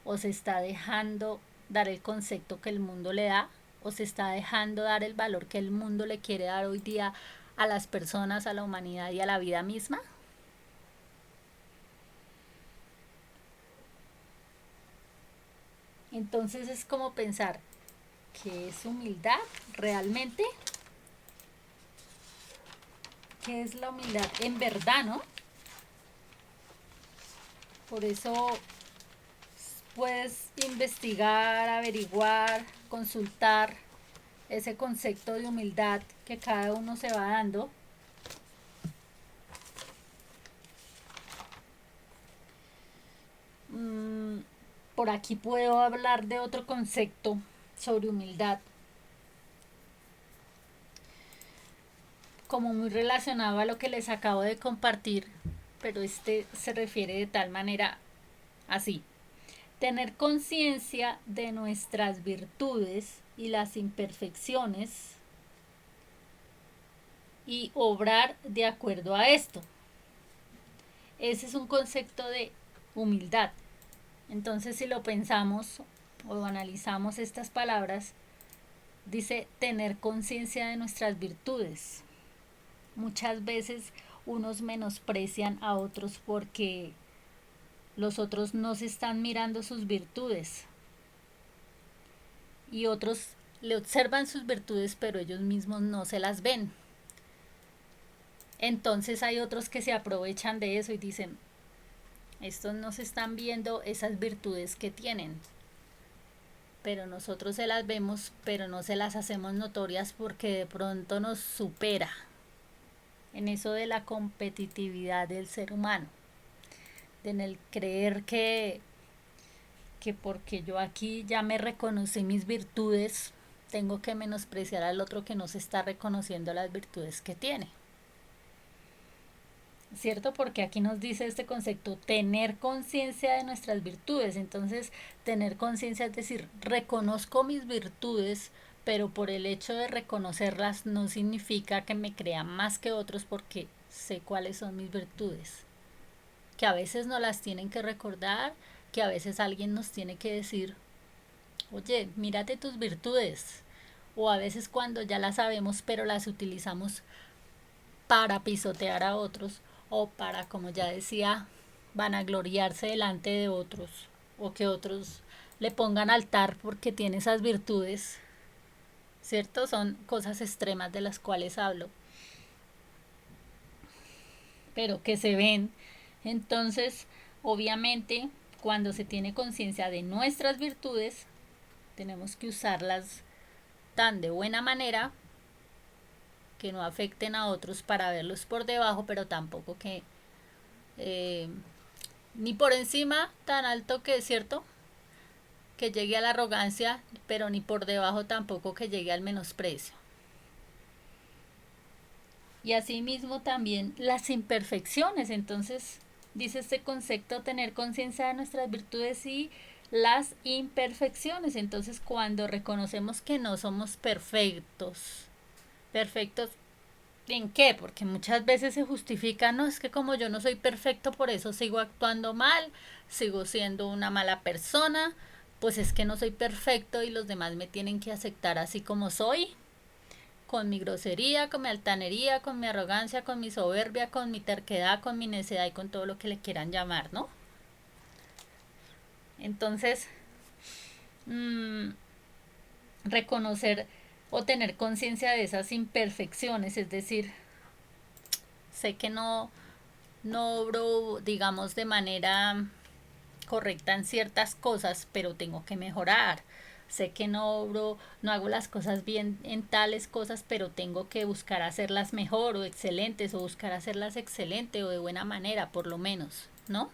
o se está dejando dar el concepto que el mundo le da o se está dejando dar el valor que el mundo le quiere dar hoy día a las personas, a la humanidad y a la vida misma. Entonces es como pensar qué es humildad realmente, qué es la humildad en verdad, ¿no? Por eso puedes investigar, averiguar, consultar ese concepto de humildad que cada uno se va dando. Por aquí puedo hablar de otro concepto sobre humildad, como muy relacionado a lo que les acabo de compartir, pero este se refiere de tal manera así. Tener conciencia de nuestras virtudes y las imperfecciones y obrar de acuerdo a esto. Ese es un concepto de humildad. Entonces, si lo pensamos o analizamos estas palabras, dice tener conciencia de nuestras virtudes. Muchas veces unos menosprecian a otros porque los otros no se están mirando sus virtudes y otros le observan sus virtudes pero ellos mismos no se las ven. Entonces hay otros que se aprovechan de eso y dicen, estos no se están viendo esas virtudes que tienen, pero nosotros se las vemos, pero no se las hacemos notorias porque de pronto nos supera en eso de la competitividad del ser humano, en el creer que porque yo aquí ya me reconocí mis virtudes, tengo que menospreciar al otro que no se está reconociendo las virtudes que tiene. ¿Cierto? Porque aquí nos dice este concepto, tener conciencia de nuestras virtudes. Entonces, tener conciencia es decir, reconozco mis virtudes, pero por el hecho de reconocerlas no significa que me crea más que otros porque sé cuáles son mis virtudes. Que a veces no las tienen que recordar, que a veces alguien nos tiene que decir, oye, mírate tus virtudes. o a veces cuando ya las sabemos pero las utilizamos para pisotear a otros o para, como ya decía, vanagloriarse delante de otros o que otros le pongan altar porque tiene esas virtudes, ¿cierto? Son cosas extremas de las cuales hablo, pero que se ven. Entonces, obviamente, cuando se tiene conciencia de nuestras virtudes, tenemos que usarlas tan de buena manera que no afecten a otros para verlos por debajo, pero tampoco que eh, ni por encima tan alto que es cierto, que llegue a la arrogancia, pero ni por debajo tampoco que llegue al menosprecio. Y asimismo también las imperfecciones. Entonces, dice este concepto, tener conciencia de nuestras virtudes y las imperfecciones. Entonces, cuando reconocemos que no somos perfectos, perfectos ¿en qué? Porque muchas veces se justifica, no, es que como yo no soy perfecto, por eso sigo actuando mal, sigo siendo una mala persona, pues es que no soy perfecto y los demás me tienen que aceptar así como soy, con mi grosería, con mi altanería, con mi arrogancia, con mi soberbia, con mi terquedad, con mi necedad y con todo lo que le quieran llamar, ¿no? Entonces, mmm, reconocer o tener conciencia de esas imperfecciones, es decir, sé que no obro, digamos, de manera correcta en ciertas cosas, pero tengo que mejorar. Sé que no obro, no hago las cosas bien en tales cosas, pero tengo que buscar hacerlas mejor o excelentes, o buscar hacerlas excelente o de buena manera, por lo menos, ¿no?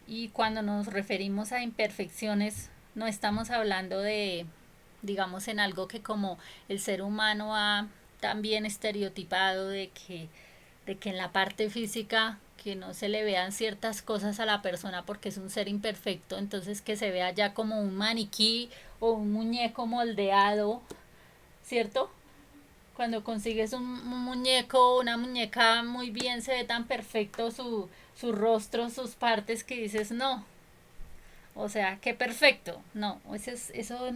Y cuando nos referimos a imperfecciones, no estamos hablando de, digamos, en algo que como el ser humano ha también estereotipado de que en la parte física que no se le vean ciertas cosas a la persona porque es un ser imperfecto, entonces que se vea ya como un maniquí o un muñeco moldeado, ¿cierto? Cuando consigues un muñeco, una muñeca muy bien, se ve tan perfecto su rostro, sus partes que dices, no, o sea, qué perfecto. No, eso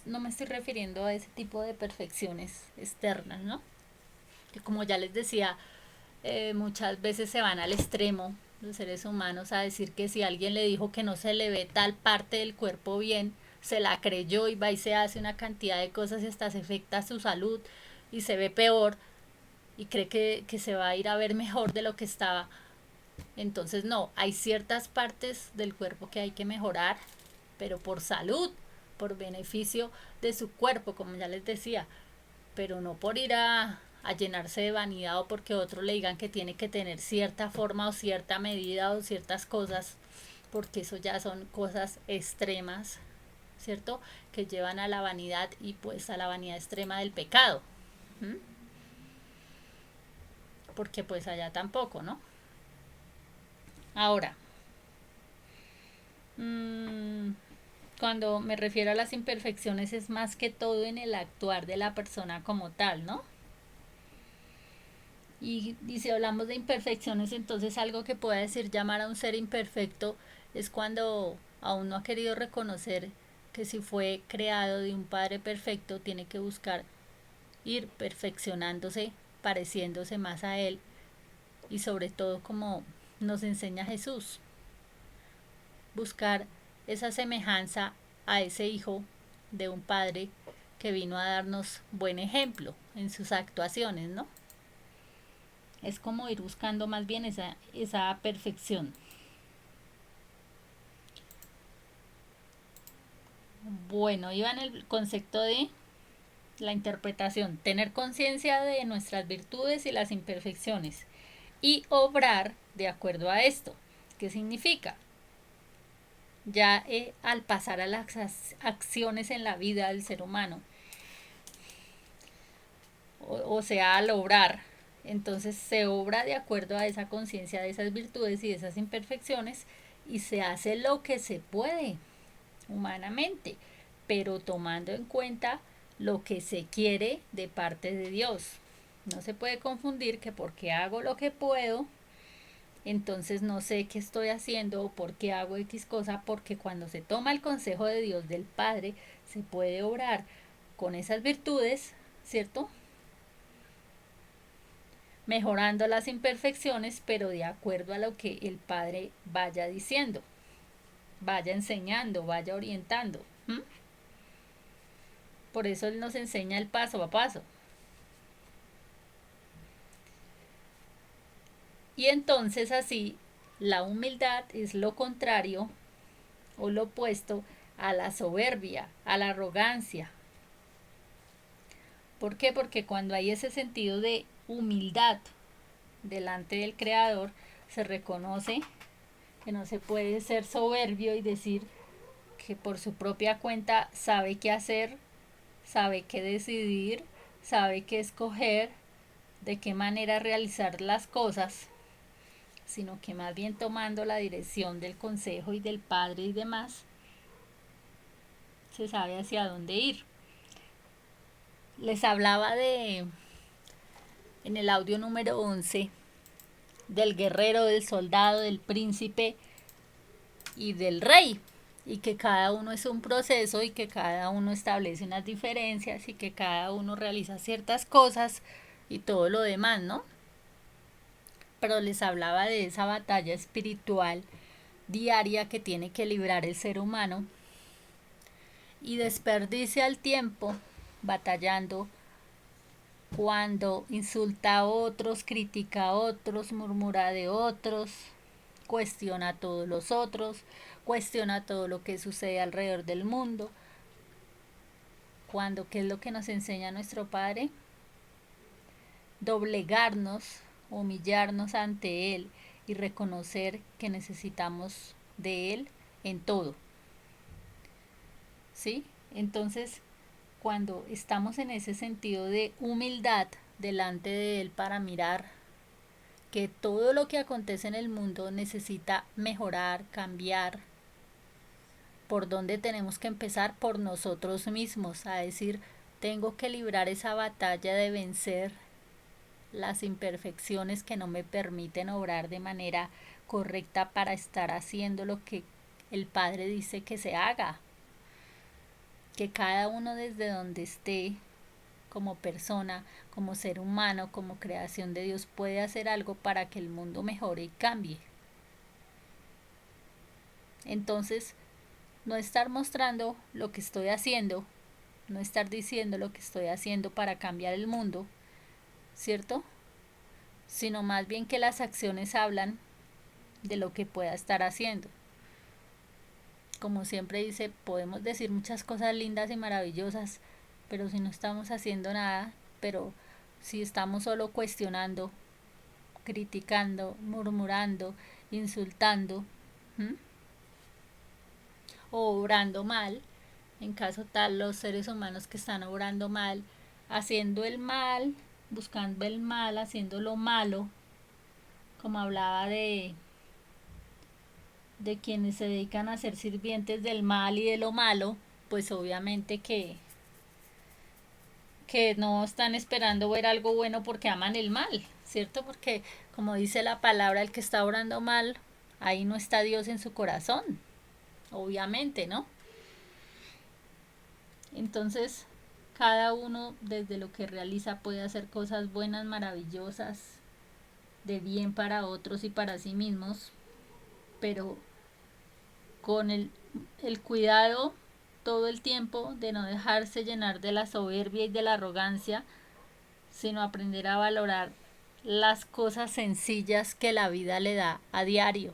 no me estoy refiriendo a ese tipo de perfecciones externas, ¿no? Que como ya les decía, muchas veces se van al extremo los seres humanos a decir que si alguien le dijo que no se le ve tal parte del cuerpo bien, se la creyó y va y se hace una cantidad de cosas y hasta se afecta su salud y se ve peor y cree que se va a ir a ver mejor de lo que estaba. Entonces no, hay ciertas partes del cuerpo que hay que mejorar, pero por salud, por beneficio de su cuerpo, como ya les decía, pero no por ir a llenarse de vanidad o porque otros le digan que tiene que tener cierta forma o cierta medida o ciertas cosas, porque eso ya son cosas extremas, ¿cierto? Que llevan a la vanidad y pues a la vanidad extrema del pecado. ¿Mm? Porque pues allá tampoco, ¿no? Ahora, mmm, cuando me refiero a las imperfecciones es más que todo en el actuar de la persona como tal, ¿no? Y si hablamos de imperfecciones, entonces algo que pueda decir llamar a un ser imperfecto es cuando aún no ha querido reconocer que si fue creado de un Padre perfecto, tiene que buscar ir perfeccionándose, pareciéndose más a Él y sobre todo como nos enseña Jesús, buscar esa semejanza a ese Hijo de un Padre que vino a darnos buen ejemplo en sus actuaciones, ¿no? Es como ir buscando más bien esa perfección. Bueno, iba en el concepto de la interpretación, tener conciencia de nuestras virtudes y las imperfecciones y obrar de acuerdo a esto. ¿Qué significa? Ya al pasar a las acciones en la vida del ser humano, o sea, al obrar, entonces se obra de acuerdo a esa conciencia de esas virtudes y de esas imperfecciones y se hace lo que se puede humanamente, pero tomando en cuenta lo que se quiere de parte de Dios. No se puede confundir que porque hago lo que puedo, entonces no sé qué estoy haciendo o por qué hago X cosa, porque cuando se toma el consejo de Dios, del Padre, se puede obrar con esas virtudes, ¿cierto? Mejorando las imperfecciones, pero de acuerdo a lo que el Padre vaya diciendo, vaya enseñando, vaya orientando. Por eso Él nos enseña el paso a paso. Y entonces así, la humildad es lo contrario o lo opuesto a la soberbia, a la arrogancia. ¿Por qué? Porque cuando hay ese sentido de humildad delante del Creador, se reconoce que no se puede ser soberbio y decir que por su propia cuenta sabe qué hacer, sabe qué decidir, sabe qué escoger, de qué manera realizar las cosas, sino que más bien tomando la dirección del consejo y del Padre y demás, se sabe hacia dónde ir. Les hablaba en el audio número 11, del guerrero, del soldado, del príncipe y del rey, y que cada uno es un proceso y que cada uno establece unas diferencias y que cada uno realiza ciertas cosas y todo lo demás, ¿no? Pero les hablaba de esa batalla espiritual diaria que tiene que librar el ser humano y desperdicia el tiempo batallando cuando insulta a otros, critica a otros, murmura de otros, cuestiona a todos los otros, cuestiona todo lo que sucede alrededor del mundo. Cuando, ¿qué es lo que nos enseña nuestro Padre? Doblegarnos, humillarnos ante Él y reconocer que necesitamos de Él en todo. ¿Sí? Entonces, cuando estamos en ese sentido de humildad delante de Él para mirar que todo lo que acontece en el mundo necesita mejorar, cambiar, por dónde tenemos que empezar, por nosotros mismos, a decir, tengo que librar esa batalla de vencer las imperfecciones que no me permiten obrar de manera correcta para estar haciendo lo que el Padre dice que se haga. Que cada uno desde donde esté, como persona, como ser humano, como creación de Dios, puede hacer algo para que el mundo mejore y cambie. Entonces, no estar mostrando lo que estoy haciendo, no estar diciendo lo que estoy haciendo para cambiar el mundo, ¿cierto? Sino más bien que las acciones hablan de lo que pueda estar haciendo. Como siempre dice, podemos decir muchas cosas lindas y maravillosas, pero si no estamos haciendo nada, pero si estamos solo cuestionando, criticando, murmurando, insultando, ¿m? O obrando mal, en caso tal los seres humanos que están obrando mal, haciendo el mal, buscando el mal, haciendo lo malo, como hablaba de quienes se dedican a ser sirvientes del mal y de lo malo, pues obviamente que no están esperando ver algo bueno porque aman el mal, ¿cierto? Porque como dice la palabra, el que está obrando mal, ahí no está Dios en su corazón, obviamente, ¿no? Entonces, cada uno desde lo que realiza puede hacer cosas buenas, maravillosas, de bien para otros y para sí mismos, pero con el cuidado todo el tiempo de no dejarse llenar de la soberbia y de la arrogancia, sino aprender a valorar las cosas sencillas que la vida le da a diario.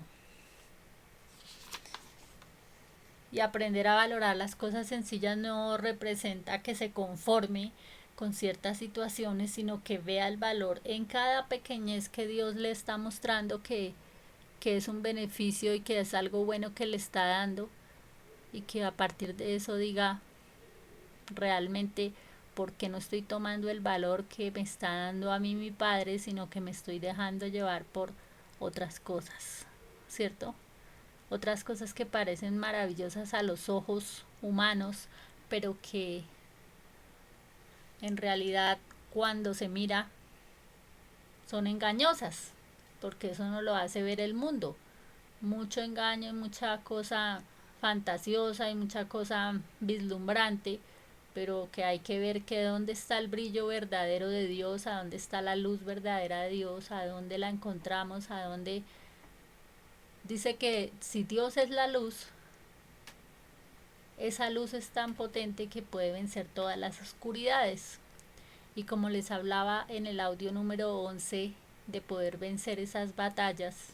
Y aprender a valorar las cosas sencillas no representa que se conforme con ciertas situaciones, sino que vea el valor en cada pequeñez que Dios le está mostrando que es un beneficio y que es algo bueno que le está dando, y que a partir de eso diga realmente por qué no estoy tomando el valor que me está dando a mí mi Padre, sino que me estoy dejando llevar por otras cosas, ¿cierto? Otras cosas que parecen maravillosas a los ojos humanos, pero que en realidad cuando se mira son engañosas, porque eso no lo hace ver el mundo. Mucho engaño y mucha cosa fantasiosa y mucha cosa vislumbrante, pero que hay que ver que dónde está el brillo verdadero de Dios, a dónde está la luz verdadera de Dios, a dónde la encontramos, a dónde dice que si Dios es la luz, esa luz es tan potente que puede vencer todas las oscuridades. Y como les hablaba en el audio número 11 de poder vencer esas batallas,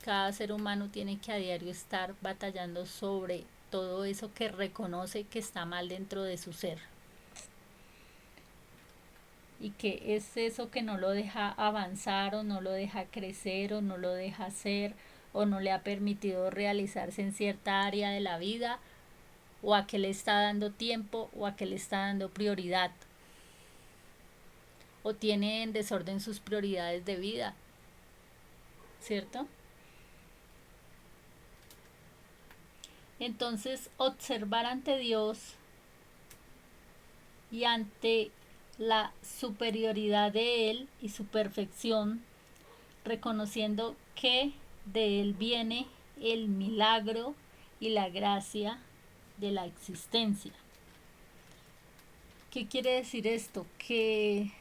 cada ser humano tiene que a diario estar batallando sobre todo eso que reconoce que está mal dentro de su ser. Y que es eso que no lo deja avanzar o no lo deja crecer o no lo deja ser o no le ha permitido realizarse en cierta área de la vida, o a que le está dando tiempo o a que le está dando prioridad, o tiene en desorden sus prioridades de vida, ¿cierto? Entonces, observar ante Dios y ante la superioridad de Él y su perfección, reconociendo que de Él viene el milagro y la gracia de la existencia. ¿Qué quiere decir esto? Que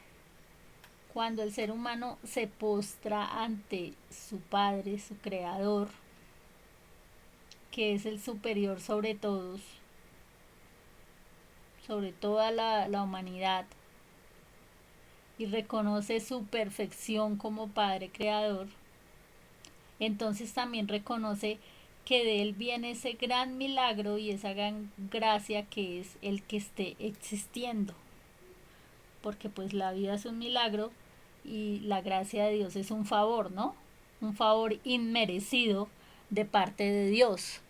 cuando el ser humano se postra ante su Padre, su Creador, que es el superior sobre todos, sobre toda la humanidad, y reconoce su perfección como Padre Creador, entonces también reconoce que de Él viene ese gran milagro y esa gran gracia que es el que esté existiendo. Porque pues la vida es un milagro y la gracia de Dios es un favor, ¿no? Un favor inmerecido de parte de Dios.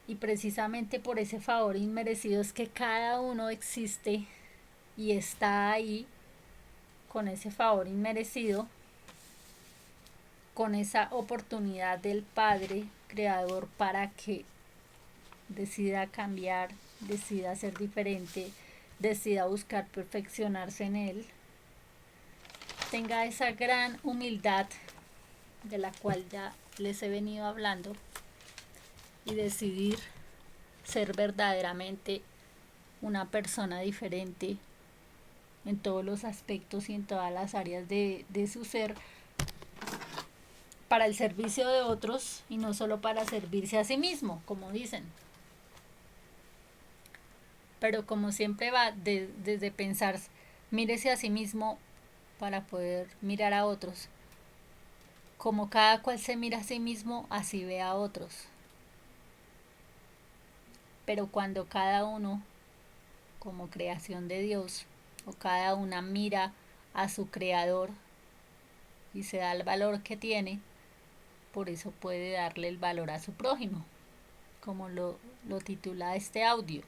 Y precisamente por ese favor inmerecido es que cada uno existe y está ahí con ese favor inmerecido, con esa oportunidad del Padre Creador para que decida cambiar, decida ser diferente, decida buscar perfeccionarse en Él, tenga esa gran humildad de la cual ya les he venido hablando y decidir ser verdaderamente una persona diferente en todos los aspectos y en todas las áreas de su ser, para el servicio de otros y no solo para servirse a sí mismo, como dicen. Pero como siempre va desde pensar, mírese a sí mismo para poder mirar a otros. Como cada cual se mira a sí mismo, así ve a otros. Pero cuando cada uno, como creación de Dios, o cada una mira a su creador y se da el valor que tiene, por eso puede darle el valor a su prójimo, como lo titula este audio.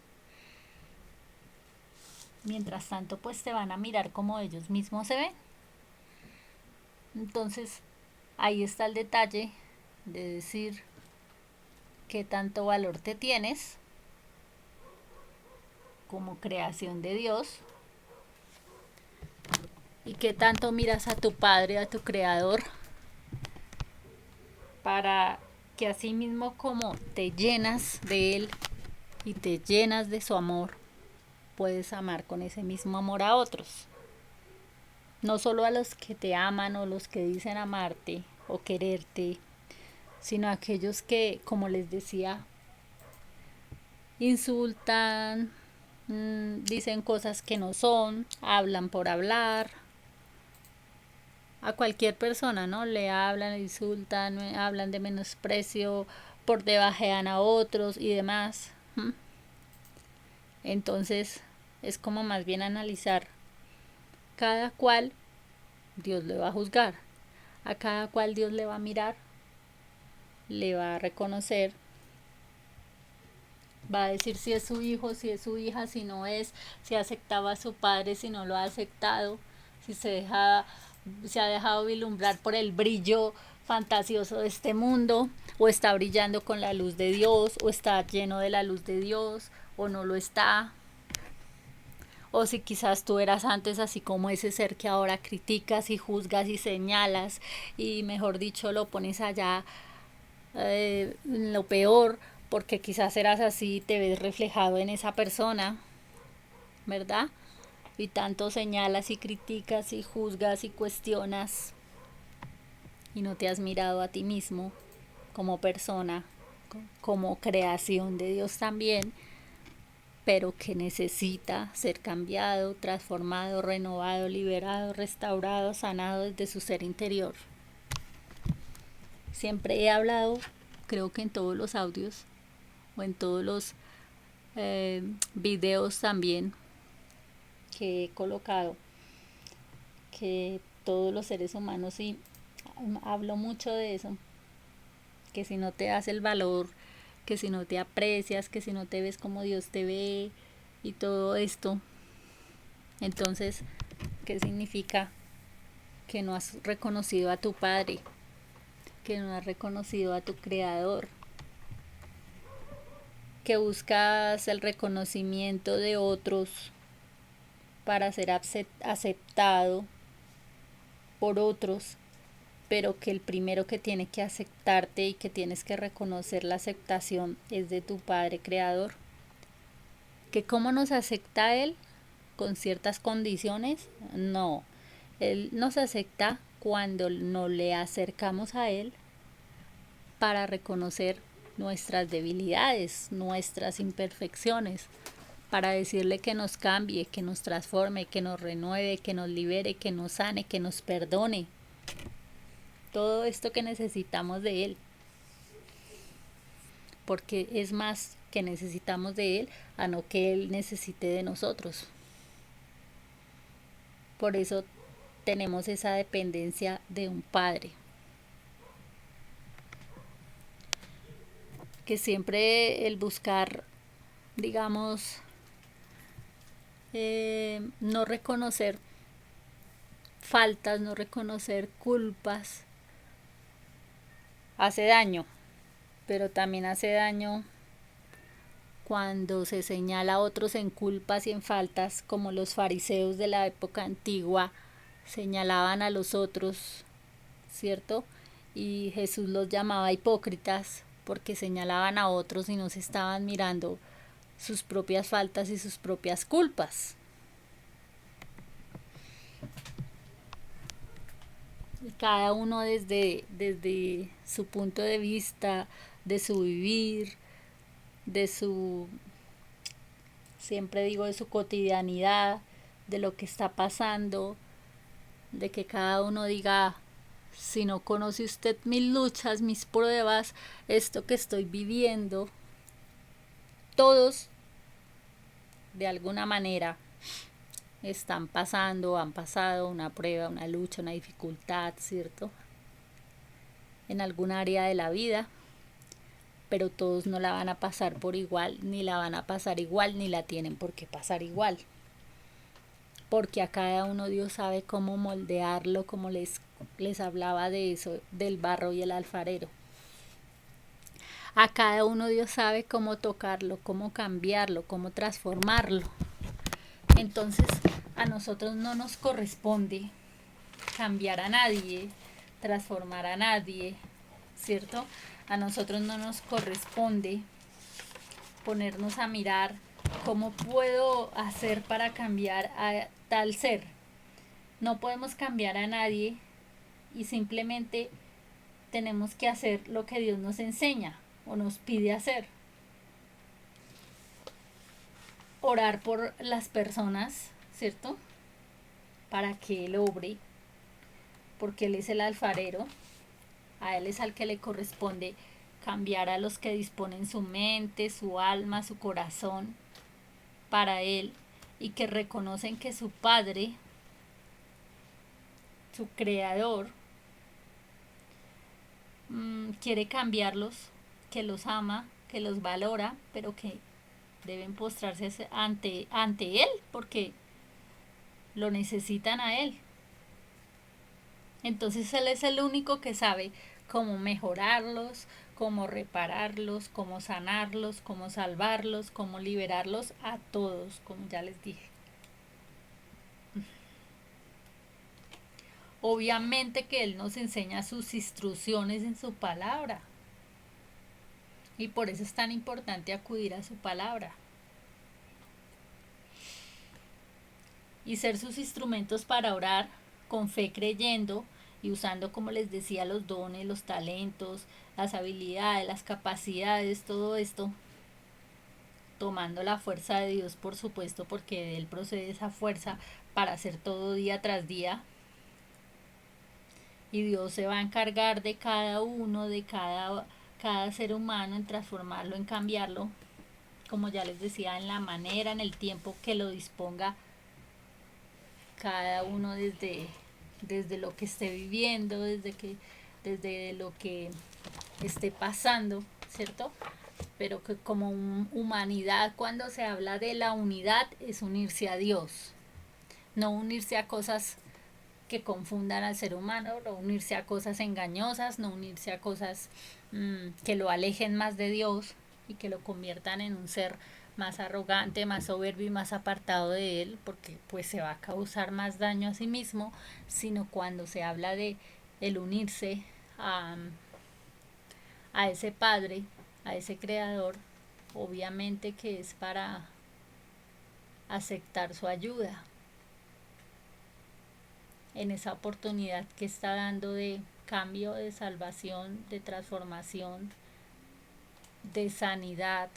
Mientras tanto, pues te van a mirar como ellos mismos se ven. Entonces, ahí está el detalle de decir qué tanto valor te tienes como creación de Dios y qué tanto miras a tu Padre, a tu Creador, para que así mismo como te llenas de Él y te llenas de su amor, puedes amar con ese mismo amor a otros. No solo a los que te aman o los que dicen amarte o quererte, sino a aquellos que, como les decía, insultan, dicen cosas que no son, hablan por hablar. A cualquier persona, ¿no? Le hablan, le insultan, hablan de menosprecio, por debajean a otros y demás. Entonces, es como más bien analizar cada cual Dios le va a juzgar, a cada cual Dios le va a mirar, le va a reconocer, va a decir si es su hijo, si es su hija, si no es, si aceptaba a su padre, si no lo ha aceptado, si se ha dejado vislumbrar por el brillo fantasioso de este mundo, o está brillando con la luz de Dios, o está lleno de la luz de Dios, o no lo está, o si quizás tú eras antes así como ese ser que ahora criticas y juzgas y señalas y mejor dicho lo pones allá lo peor, porque quizás eras así, te ves reflejado en esa persona, ¿verdad? Y tanto señalas y criticas y juzgas y cuestionas y no te has mirado a ti mismo como persona, como creación de Dios también, pero que necesita ser cambiado, transformado, renovado, liberado, restaurado, sanado desde su ser interior. Siempre he hablado, creo que en todos los audios o en todos los videos también que he colocado, que todos los seres humanos, y hablo mucho de eso, que si no te das el valor, que si no te aprecias, que si no te ves como Dios te ve y todo esto, entonces, ¿qué significa? Que no has reconocido a tu Padre, que no has reconocido a tu Creador, que buscas el reconocimiento de otros para ser aceptado por otros, pero que el primero que tiene que aceptarte y que tienes que reconocer la aceptación es de tu Padre Creador. ¿Que cómo nos acepta Él? ¿Con ciertas condiciones? No. Él nos acepta cuando nos le acercamos a Él para reconocer nuestras debilidades, nuestras imperfecciones, para decirle que nos cambie, que nos transforme, que nos renueve, que nos libere, que nos sane, que nos perdone. Todo esto que necesitamos de Él. Porque es más que necesitamos de Él a no que Él necesite de nosotros. Por eso tenemos esa dependencia de un Padre. Que siempre el buscar, digamos, no reconocer faltas, no reconocer culpas, hace daño, pero también hace daño cuando se señala a otros en culpas y en faltas, como los fariseos de la época antigua señalaban a los otros, ¿cierto? Y Jesús los llamaba hipócritas porque señalaban a otros y no se estaban mirando sus propias faltas y sus propias culpas. Cada uno desde su punto de vista, de su vivir, de su, siempre digo, de su cotidianidad, de lo que está pasando, de que cada uno diga, si no conoce usted mis luchas, mis pruebas, esto que estoy viviendo, todos de alguna manera están pasando, han pasado una prueba, una lucha, una dificultad, ¿cierto? En algún área de la vida, pero todos no la van a pasar por igual, ni la van a pasar igual, ni la tienen por qué pasar igual. Porque a cada uno Dios sabe cómo moldearlo, como les hablaba de eso, del barro y el alfarero. A cada uno Dios sabe cómo tocarlo, cómo cambiarlo, cómo transformarlo. Entonces, a nosotros no nos corresponde cambiar a nadie, transformar a nadie, ¿cierto? A nosotros no nos corresponde ponernos a mirar cómo puedo hacer para cambiar a tal ser. No podemos cambiar a nadie y simplemente tenemos que hacer lo que Dios nos enseña o nos pide hacer. Orar por las personas, ¿cierto? Para que Él obre, porque Él es el alfarero, a Él es al que le corresponde cambiar a los que disponen su mente, su alma, su corazón para Él y que reconocen que su Padre, su Creador, quiere cambiarlos, que los ama, que los valora, pero que deben postrarse ante Él porque lo necesitan a Él. Entonces Él es el único que sabe cómo mejorarlos, cómo repararlos, cómo sanarlos, cómo salvarlos, cómo liberarlos a todos, como ya les dije. Obviamente que Él nos enseña sus instrucciones en su palabra. Y por eso es tan importante acudir a su palabra. Y ser sus instrumentos para orar con fe, creyendo y usando, como les decía, los dones, los talentos, las habilidades, las capacidades, todo esto, tomando la fuerza de Dios, por supuesto, porque de Él procede esa fuerza para hacer todo día tras día. Y Dios se va a encargar de cada uno, de cada ser humano, en transformarlo, en cambiarlo, como ya les decía, en la manera, en el tiempo que lo disponga cada uno, desde lo que esté viviendo, desde lo que esté pasando, ¿cierto? Pero que como humanidad, cuando se habla de la unidad, es unirse a Dios, no unirse a cosas que confundan al ser humano, no unirse a cosas engañosas, no unirse a cosas que lo alejen más de Dios y que lo conviertan en un ser más arrogante, más soberbio y más apartado de Él, porque pues se va a causar más daño a sí mismo, sino cuando se habla de el unirse a ese Padre, a ese Creador, obviamente que es para aceptar su ayuda en esa oportunidad que está dando de cambio, de salvación, de transformación, de sanidad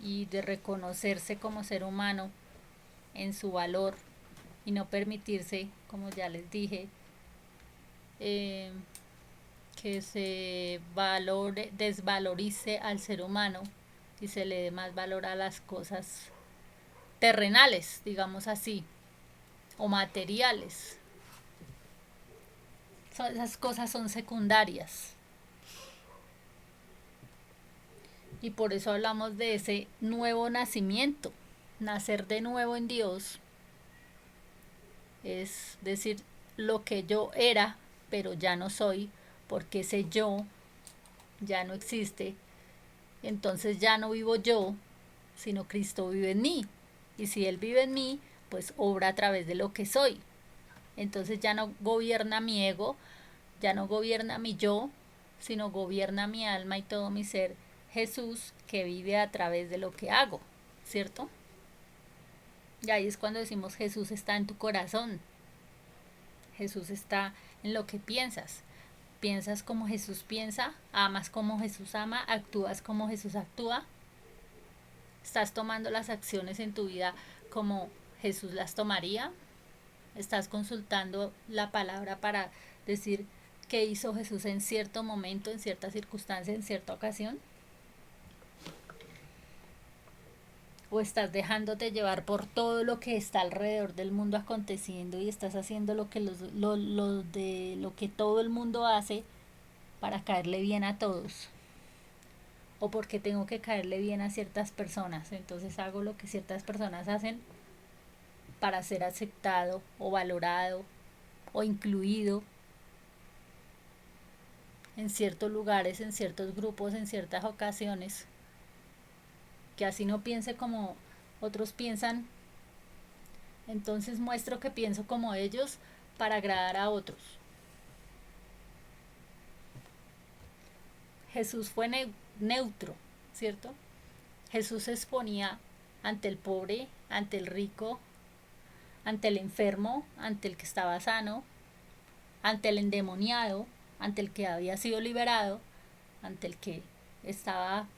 y de reconocerse como ser humano en su valor y no permitirse, como ya les dije, que se desvalorice al ser humano y se le dé más valor a las cosas terrenales, digamos así, o materiales. Esas cosas son secundarias. Y por eso hablamos de ese nuevo nacimiento. Nacer de nuevo en Dios es decir, lo que yo era, pero ya no soy, porque ese yo ya no existe. Entonces ya no vivo yo, sino Cristo vive en mí. Y si Él vive en mí, pues obra a través de lo que soy. Entonces ya no gobierna mi ego, ya no gobierna mi yo, sino gobierna mi alma y todo mi ser Jesús, que vive a través de lo que hago, ¿cierto? Y ahí es cuando decimos Jesús está en tu corazón, Jesús está en lo que piensas. Piensas como Jesús piensa, amas como Jesús ama, actúas como Jesús actúa. Estás tomando las acciones en tu vida como Jesús las tomaría. Estás consultando la palabra para decir qué hizo Jesús en cierto momento, en cierta circunstancia, en cierta ocasión. O estás dejándote llevar por todo lo que está alrededor del mundo aconteciendo y estás haciendo lo que lo que todo el mundo hace para caerle bien a todos, o porque tengo que caerle bien a ciertas personas, entonces hago lo que ciertas personas hacen para ser aceptado o valorado o incluido en ciertos lugares, en ciertos grupos, en ciertas ocasiones, que así no piense como otros piensan, entonces muestro que pienso como ellos para agradar a otros. Jesús fue neutro, ¿cierto? Jesús se exponía ante el pobre, ante el rico, ante el enfermo, ante el que estaba sano, ante el endemoniado, ante el que había sido liberado, ante el que estaba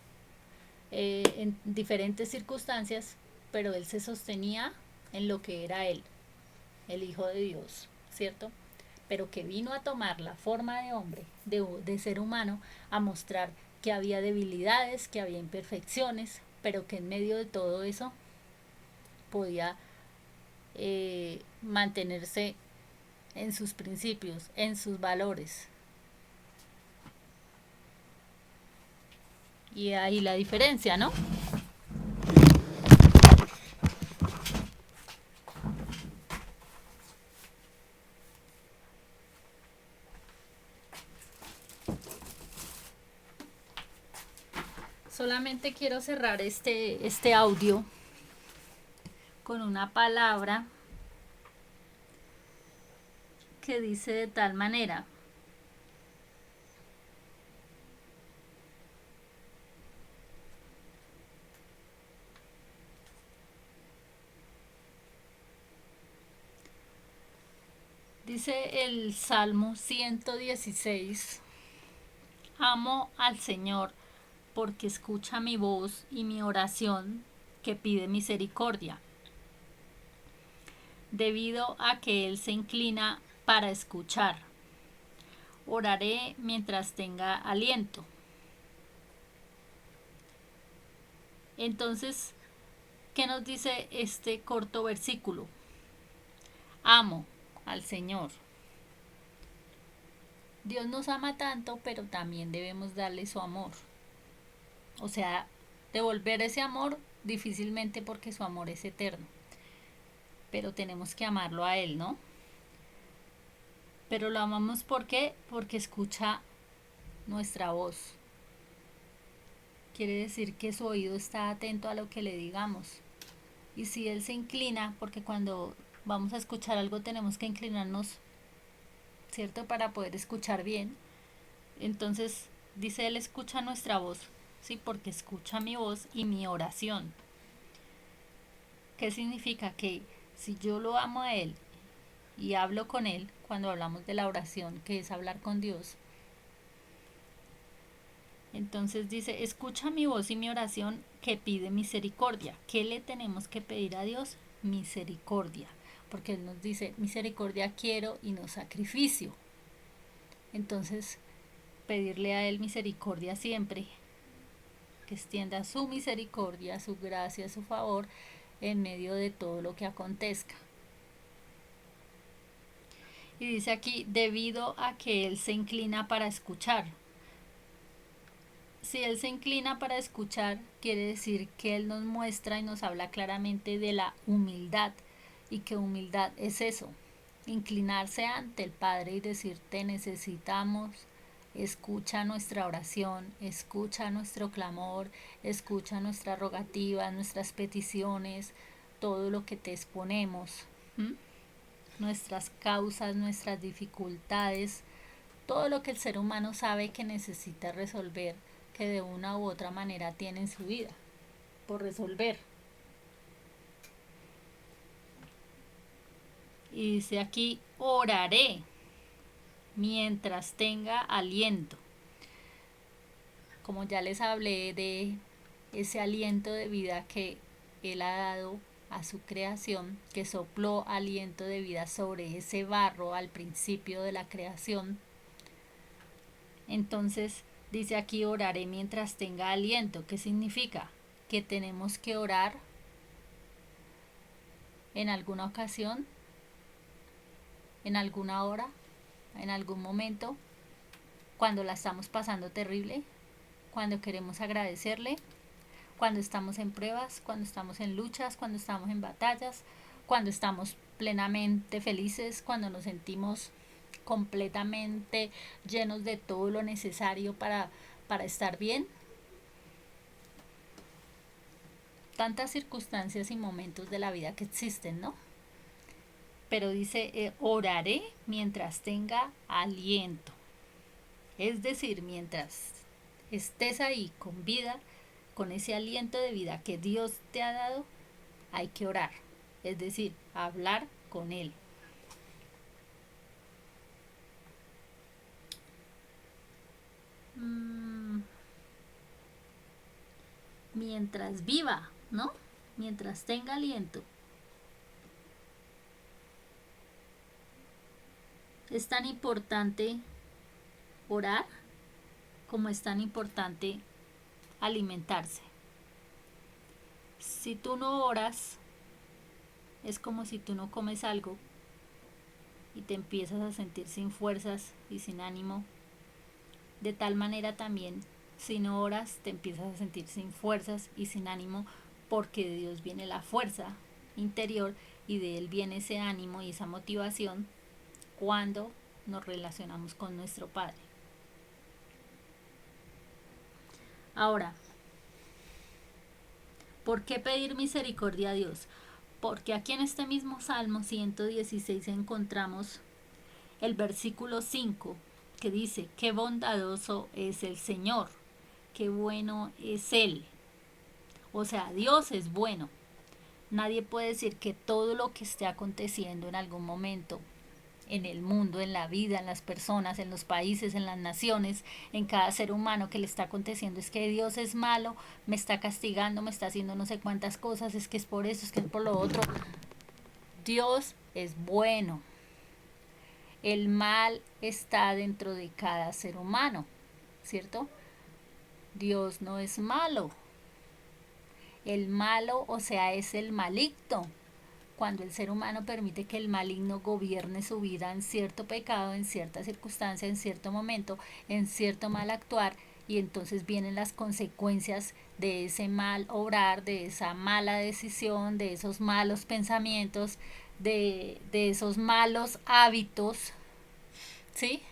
en diferentes circunstancias, pero él se sostenía en lo que era él, el Hijo de Dios, ¿cierto? Pero que vino a tomar la forma de hombre, de ser humano, a mostrar que había debilidades, que había imperfecciones, pero que en medio de todo eso podía mantenerse en sus principios, en sus valores. Y ahí la diferencia, ¿no? Solamente quiero cerrar este audio con una palabra que dice de tal manera. Dice el Salmo 116, amo al Señor porque escucha mi voz y mi oración que pide misericordia, debido a que Él se inclina para escuchar. Oraré mientras tenga aliento. Entonces, ¿qué nos dice este corto versículo? Amo al Señor. Dios nos ama tanto, pero también debemos darle su amor. O sea, devolver ese amor difícilmente porque su amor es eterno. Pero tenemos que amarlo a Él, ¿no? Pero lo amamos ¿por qué? Porque escucha nuestra voz. Quiere decir que su oído está atento a lo que le digamos. Y si Él se inclina, porque cuando vamos a escuchar algo tenemos que inclinarnos, ¿cierto? Para poder escuchar bien. Entonces, dice Él escucha nuestra voz, ¿sí? Porque escucha mi voz y mi oración. ¿Qué significa? Que si yo lo amo a Él y hablo con Él, cuando hablamos de la oración, que es hablar con Dios, entonces dice, escucha mi voz y mi oración que pide misericordia. ¿Qué le tenemos que pedir a Dios? Misericordia. Porque Él nos dice, misericordia quiero y no sacrificio. Entonces, pedirle a Él misericordia siempre, que extienda su misericordia, su gracia, su favor en medio de todo lo que acontezca. Y dice aquí, debido a que Él se inclina para escuchar. Si Él se inclina para escuchar, quiere decir que Él nos muestra y nos habla claramente de la humildad. Y que humildad es eso, inclinarse ante el Padre y decir, te necesitamos, escucha nuestra oración, escucha nuestro clamor, escucha nuestras rogativas, nuestras peticiones, todo lo que te exponemos, nuestras causas, nuestras dificultades, todo lo que el ser humano sabe que necesita resolver, que de una u otra manera tiene en su vida por resolver. Y dice aquí, oraré mientras tenga aliento. Como ya les hablé de ese aliento de vida que Él ha dado a su creación, que sopló aliento de vida sobre ese barro al principio de la creación. Entonces dice aquí, oraré mientras tenga aliento. ¿Qué significa? Que tenemos que orar en alguna ocasión, en alguna hora, en algún momento, cuando la estamos pasando terrible, cuando queremos agradecerle, cuando estamos en pruebas, cuando estamos en luchas, cuando estamos en batallas, cuando estamos plenamente felices, cuando nos sentimos completamente llenos de todo lo necesario para estar bien. Tantas circunstancias y momentos de la vida que existen, ¿no? Pero dice, oraré mientras tenga aliento. Es decir, mientras estés ahí con vida, con ese aliento de vida que Dios te ha dado, hay que orar. Es decir, hablar con Él. Mientras viva, ¿no? Mientras tenga aliento. Es tan importante orar como es tan importante alimentarse. Si tú no oras, es como si tú no comes algo y te empiezas a sentir sin fuerzas y sin ánimo. De tal manera también, si no oras, te empiezas a sentir sin fuerzas y sin ánimo, porque de Dios viene la fuerza interior y de Él viene ese ánimo y esa motivación cuando nos relacionamos con nuestro Padre. Ahora, ¿por qué pedir misericordia a Dios? Porque aquí en este mismo Salmo 116 encontramos el versículo 5 que dice, qué bondadoso es el Señor, qué bueno es Él. O sea, Dios es bueno. Nadie puede decir que todo lo que esté aconteciendo en algún momento en el mundo, en la vida, en las personas, en los países, en las naciones, en cada ser humano que le está aconteciendo es que Dios es malo, me está castigando, me está haciendo no sé cuántas cosas, es que es por eso, es que es por lo otro. Dios es bueno. El mal está dentro de cada ser humano, ¿cierto? Dios no es malo. El malo, o sea, es el maligno. Cuando el ser humano permite que el maligno gobierne su vida en cierto pecado, en cierta circunstancia, en cierto momento, en cierto mal actuar, y entonces vienen las consecuencias de ese mal obrar, de esa mala decisión, de esos malos pensamientos, de esos malos hábitos, ¿sí?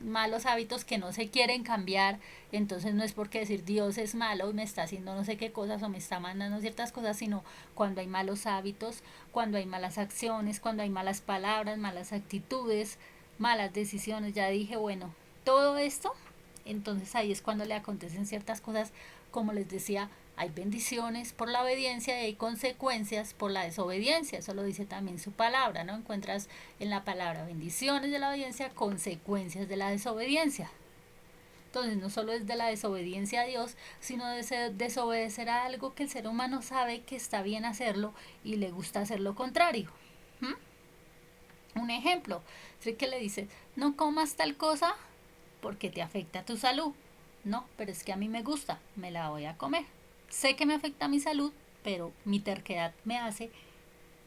Malos hábitos que no se quieren cambiar. Entonces no es porque decir Dios es malo y me está haciendo no sé qué cosas o me está mandando ciertas cosas, sino cuando hay malos hábitos, cuando hay malas acciones, cuando hay malas palabras, malas actitudes, malas decisiones. Ya dije, bueno, todo esto, entonces ahí es cuando le acontecen ciertas cosas. Como les decía, hay bendiciones por la obediencia y hay consecuencias por la desobediencia. Eso lo dice también su palabra, ¿no? Encuentras en la palabra bendiciones de la obediencia, consecuencias de la desobediencia. Entonces no solo es de la desobediencia a Dios, sino de desobedecer a algo que el ser humano sabe que está bien hacerlo y le gusta hacer lo contrario. Un ejemplo, es que le dice, no comas tal cosa porque te afecta a tu salud. No, pero es que a mí me gusta, me la voy a comer. Sé que me afecta a mi salud, pero mi terquedad me hace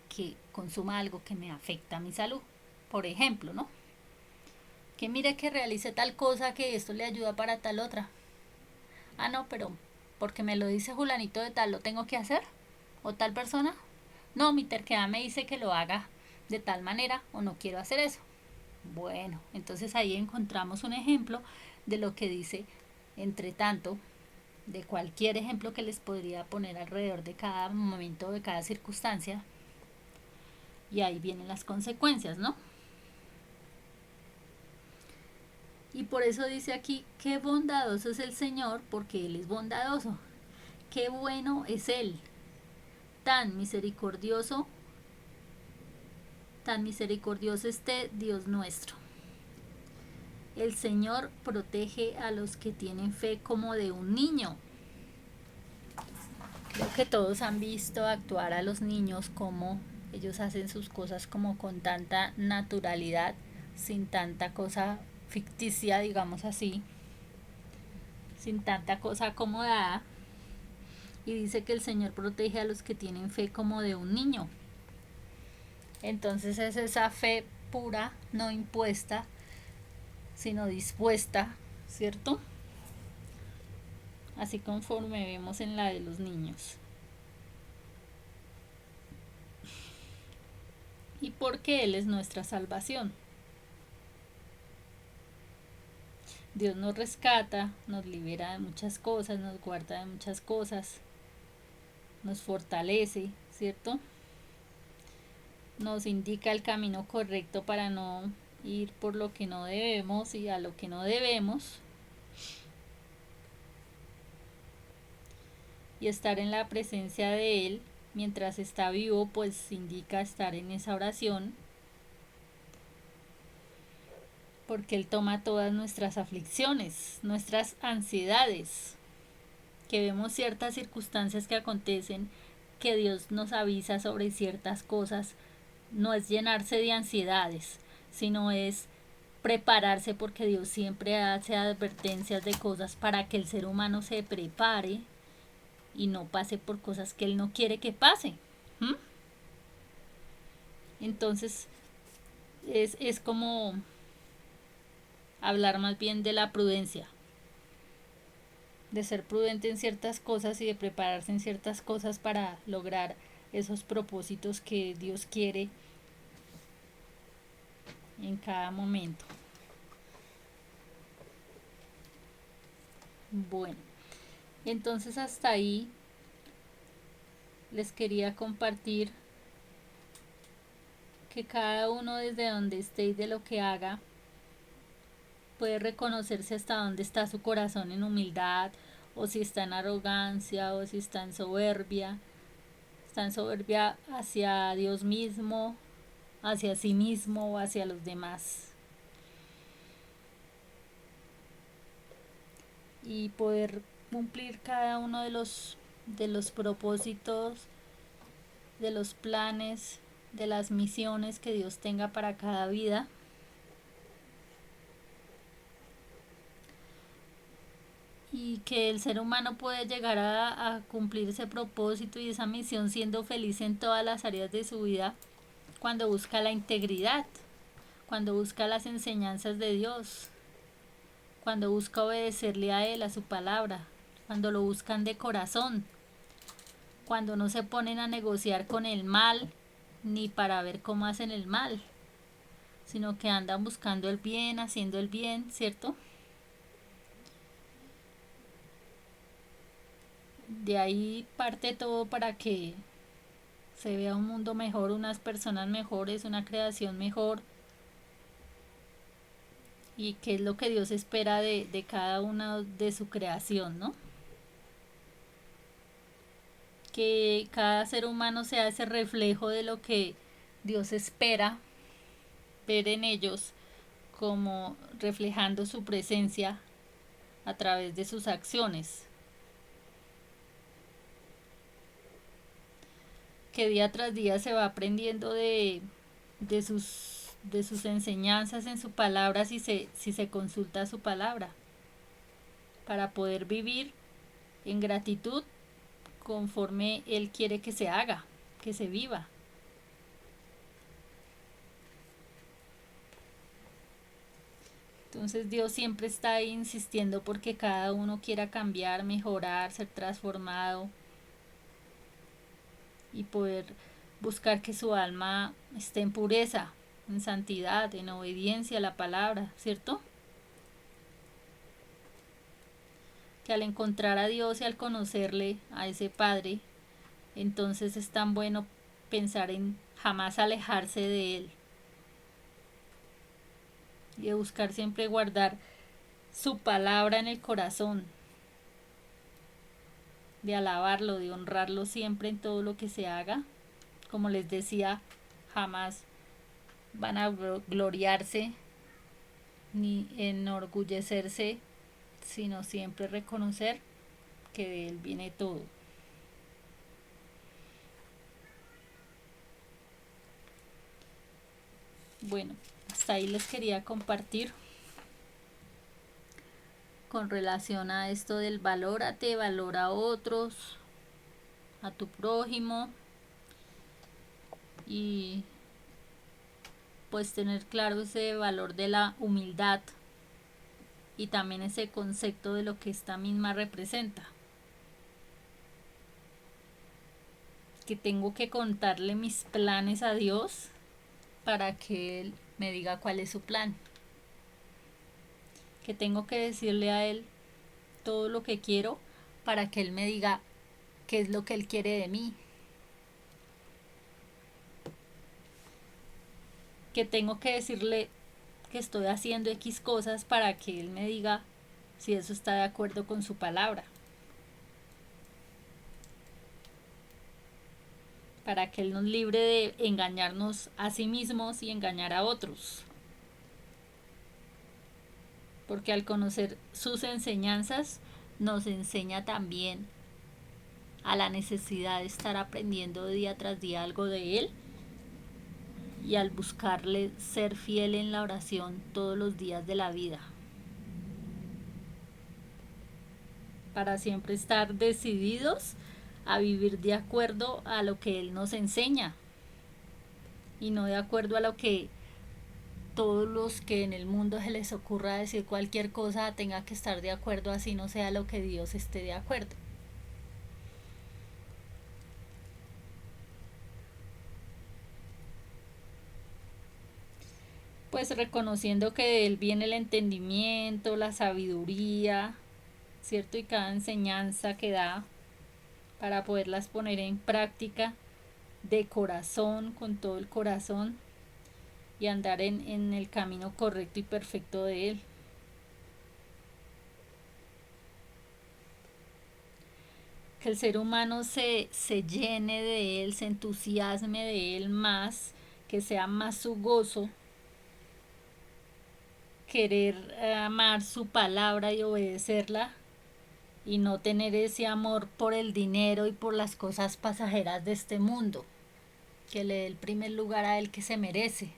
que consuma algo que me afecta a mi salud. Por ejemplo, ¿no? Que mire que realice tal cosa que esto le ayuda para tal otra. Ah, no, pero porque me lo dice Julanito de tal, lo tengo que hacer. O tal persona. No, mi terquedad me dice que lo haga de tal manera o no quiero hacer eso. Bueno, entonces ahí encontramos un ejemplo de lo que dice, entre tanto, de cualquier ejemplo que les podría poner alrededor de cada momento, de cada circunstancia. Y ahí vienen las consecuencias, ¿no? Y por eso dice aquí, qué bondadoso es el Señor, porque Él es bondadoso. Qué bueno es Él, tan misericordioso, tan misericordioso este Dios nuestro. El Señor protege a los que tienen fe como de un niño. Creo que todos han visto actuar a los niños como ellos hacen sus cosas como con tanta naturalidad, sin tanta cosa ficticia, digamos así, sin tanta cosa acomodada. Y dice que el Señor protege a los que tienen fe como de un niño. Entonces es esa fe pura, no impuesta, sino dispuesta, ¿cierto? Así conforme vemos en la de los niños. Y porque Él es nuestra salvación. Dios nos rescata, nos libera de muchas cosas, nos guarda de muchas cosas, nos fortalece, ¿cierto? Nos indica el camino correcto para no ir por lo que no debemos y a lo que no debemos. Y estar en la presencia de Él mientras está vivo, pues indica estar en esa oración, porque Él toma todas nuestras aflicciones, nuestras ansiedades, que vemos ciertas circunstancias que acontecen, que Dios nos avisa sobre ciertas cosas. No es llenarse de ansiedades, sino es prepararse, porque Dios siempre hace advertencias de cosas para que el ser humano se prepare y no pase por cosas que Él no quiere que pase. Entonces es como hablar más bien de la prudencia, de ser prudente en ciertas cosas y de prepararse en ciertas cosas para lograr esos propósitos que Dios quiere en cada momento. Bueno, entonces hasta ahí les quería compartir que cada uno desde donde esté y de lo que haga puede reconocerse hasta dónde está su corazón en humildad, o si está en arrogancia, o si está en soberbia hacia Dios mismo, hacia sí mismo o hacia los demás. Y poder cumplir cada uno de los propósitos, de los planes, de las misiones que Dios tenga para cada vida. Y que el ser humano puede llegar a cumplir ese propósito y esa misión siendo feliz en todas las áreas de su vida cuando busca la integridad, cuando busca las enseñanzas de Dios, cuando busca obedecerle a Él, a su palabra, cuando lo buscan de corazón, cuando no se ponen a negociar con el mal ni para ver cómo hacen el mal, sino que andan buscando el bien, haciendo el bien, ¿cierto? De ahí parte todo para que se vea un mundo mejor, unas personas mejores, una creación mejor, y qué es lo que Dios espera de cada una de su creación, ¿no? Que cada ser humano sea ese reflejo de lo que Dios espera ver en ellos, como reflejando su presencia a través de sus acciones. Que día tras día se va aprendiendo de sus enseñanzas en su palabra, si se consulta su palabra, para poder vivir en gratitud conforme Él quiere que se haga, que se viva. Entonces Dios siempre está ahí insistiendo porque cada uno quiera cambiar, mejorar, ser transformado y poder buscar que su alma esté en pureza, en santidad, en obediencia a la palabra, ¿cierto? Que al encontrar a Dios y al conocerle, a ese Padre, entonces es tan bueno pensar en jamás alejarse de Él y de buscar siempre guardar su palabra en el corazón, de alabarlo, de honrarlo siempre en todo lo que se haga. Como les decía, jamás van a gloriarse ni enorgullecerse, sino siempre reconocer que de Él viene todo. Bueno, hasta ahí les quería compartir con relación a esto del valórate, valora a otros, a tu prójimo, y pues tener claro ese valor de la humildad y también ese concepto de lo que esta misma representa. Que tengo que contarle mis planes a Dios para que Él me diga cuál es su plan. Que tengo que decirle a Él todo lo que quiero para que Él me diga qué es lo que Él quiere de mí. Que tengo que decirle que estoy haciendo X cosas para que Él me diga si eso está de acuerdo con su palabra. Para que Él nos libre de engañarnos a sí mismos y engañar a otros. Porque al conocer sus enseñanzas nos enseña también a la necesidad de estar aprendiendo día tras día algo de Él, y al buscarle ser fiel en la oración todos los días de la vida, para siempre estar decididos a vivir de acuerdo a lo que Él nos enseña y no de acuerdo a lo que todos los que en el mundo se les ocurra decir cualquier cosa tenga que estar de acuerdo, así no sea lo que Dios esté de acuerdo. Pues reconociendo que de Él viene el entendimiento, la sabiduría, ¿cierto? Y cada enseñanza que da para poderlas poner en práctica de corazón, con todo el corazón, y andar en el camino correcto y perfecto de Él. Que el ser humano se llene de Él, se entusiasme de Él más, que sea más su gozo, querer amar su palabra y obedecerla, y no tener ese amor por el dinero y por las cosas pasajeras de este mundo, que le dé el primer lugar a Él que se merece.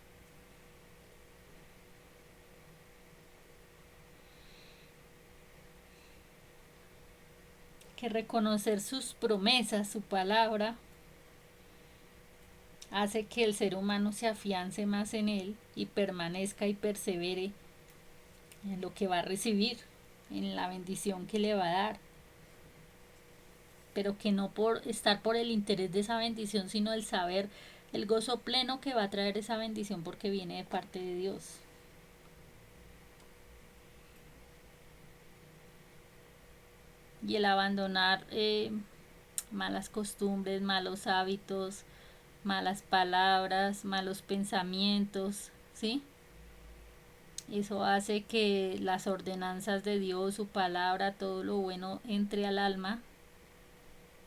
Que reconocer sus promesas, su palabra, hace que el ser humano se afiance más en Él y permanezca y persevere en lo que va a recibir, en la bendición que le va a dar, pero que no por estar por el interés de esa bendición, sino el saber el gozo pleno que va a traer esa bendición porque viene de parte de Dios. Y el abandonar malas costumbres, malos hábitos, malas palabras, malos pensamientos, ¿sí? Eso hace que las ordenanzas de Dios, su palabra, todo lo bueno entre al alma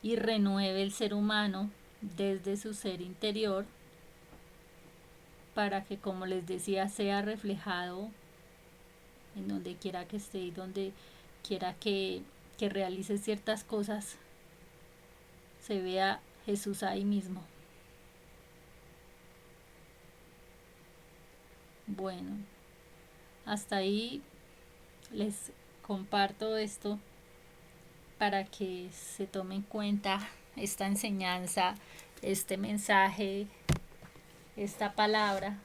y renueve el ser humano desde su ser interior para que, como les decía, sea reflejado en donde quiera que esté y donde quiera que realice ciertas cosas, se vea Jesús ahí mismo. Bueno, hasta ahí les comparto esto para que se tome en cuenta esta enseñanza, este mensaje, esta palabra,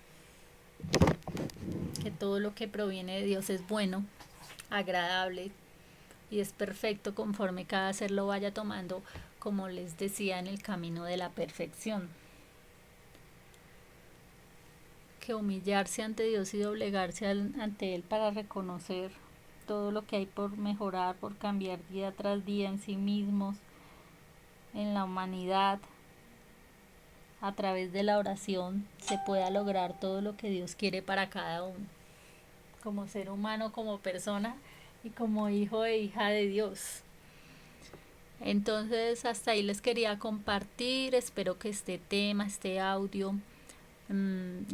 que todo lo que proviene de Dios es bueno, agradable y es perfecto conforme cada ser lo vaya tomando, como les decía, en el camino de la perfección. Que humillarse ante Dios y doblegarse ante Él para reconocer todo lo que hay por mejorar, por cambiar día tras día en sí mismos, en la humanidad, a través de la oración se pueda lograr todo lo que Dios quiere para cada uno, como ser humano, como persona y como hijo e hija de Dios. Entonces hasta ahí les quería compartir, espero que este tema, este audio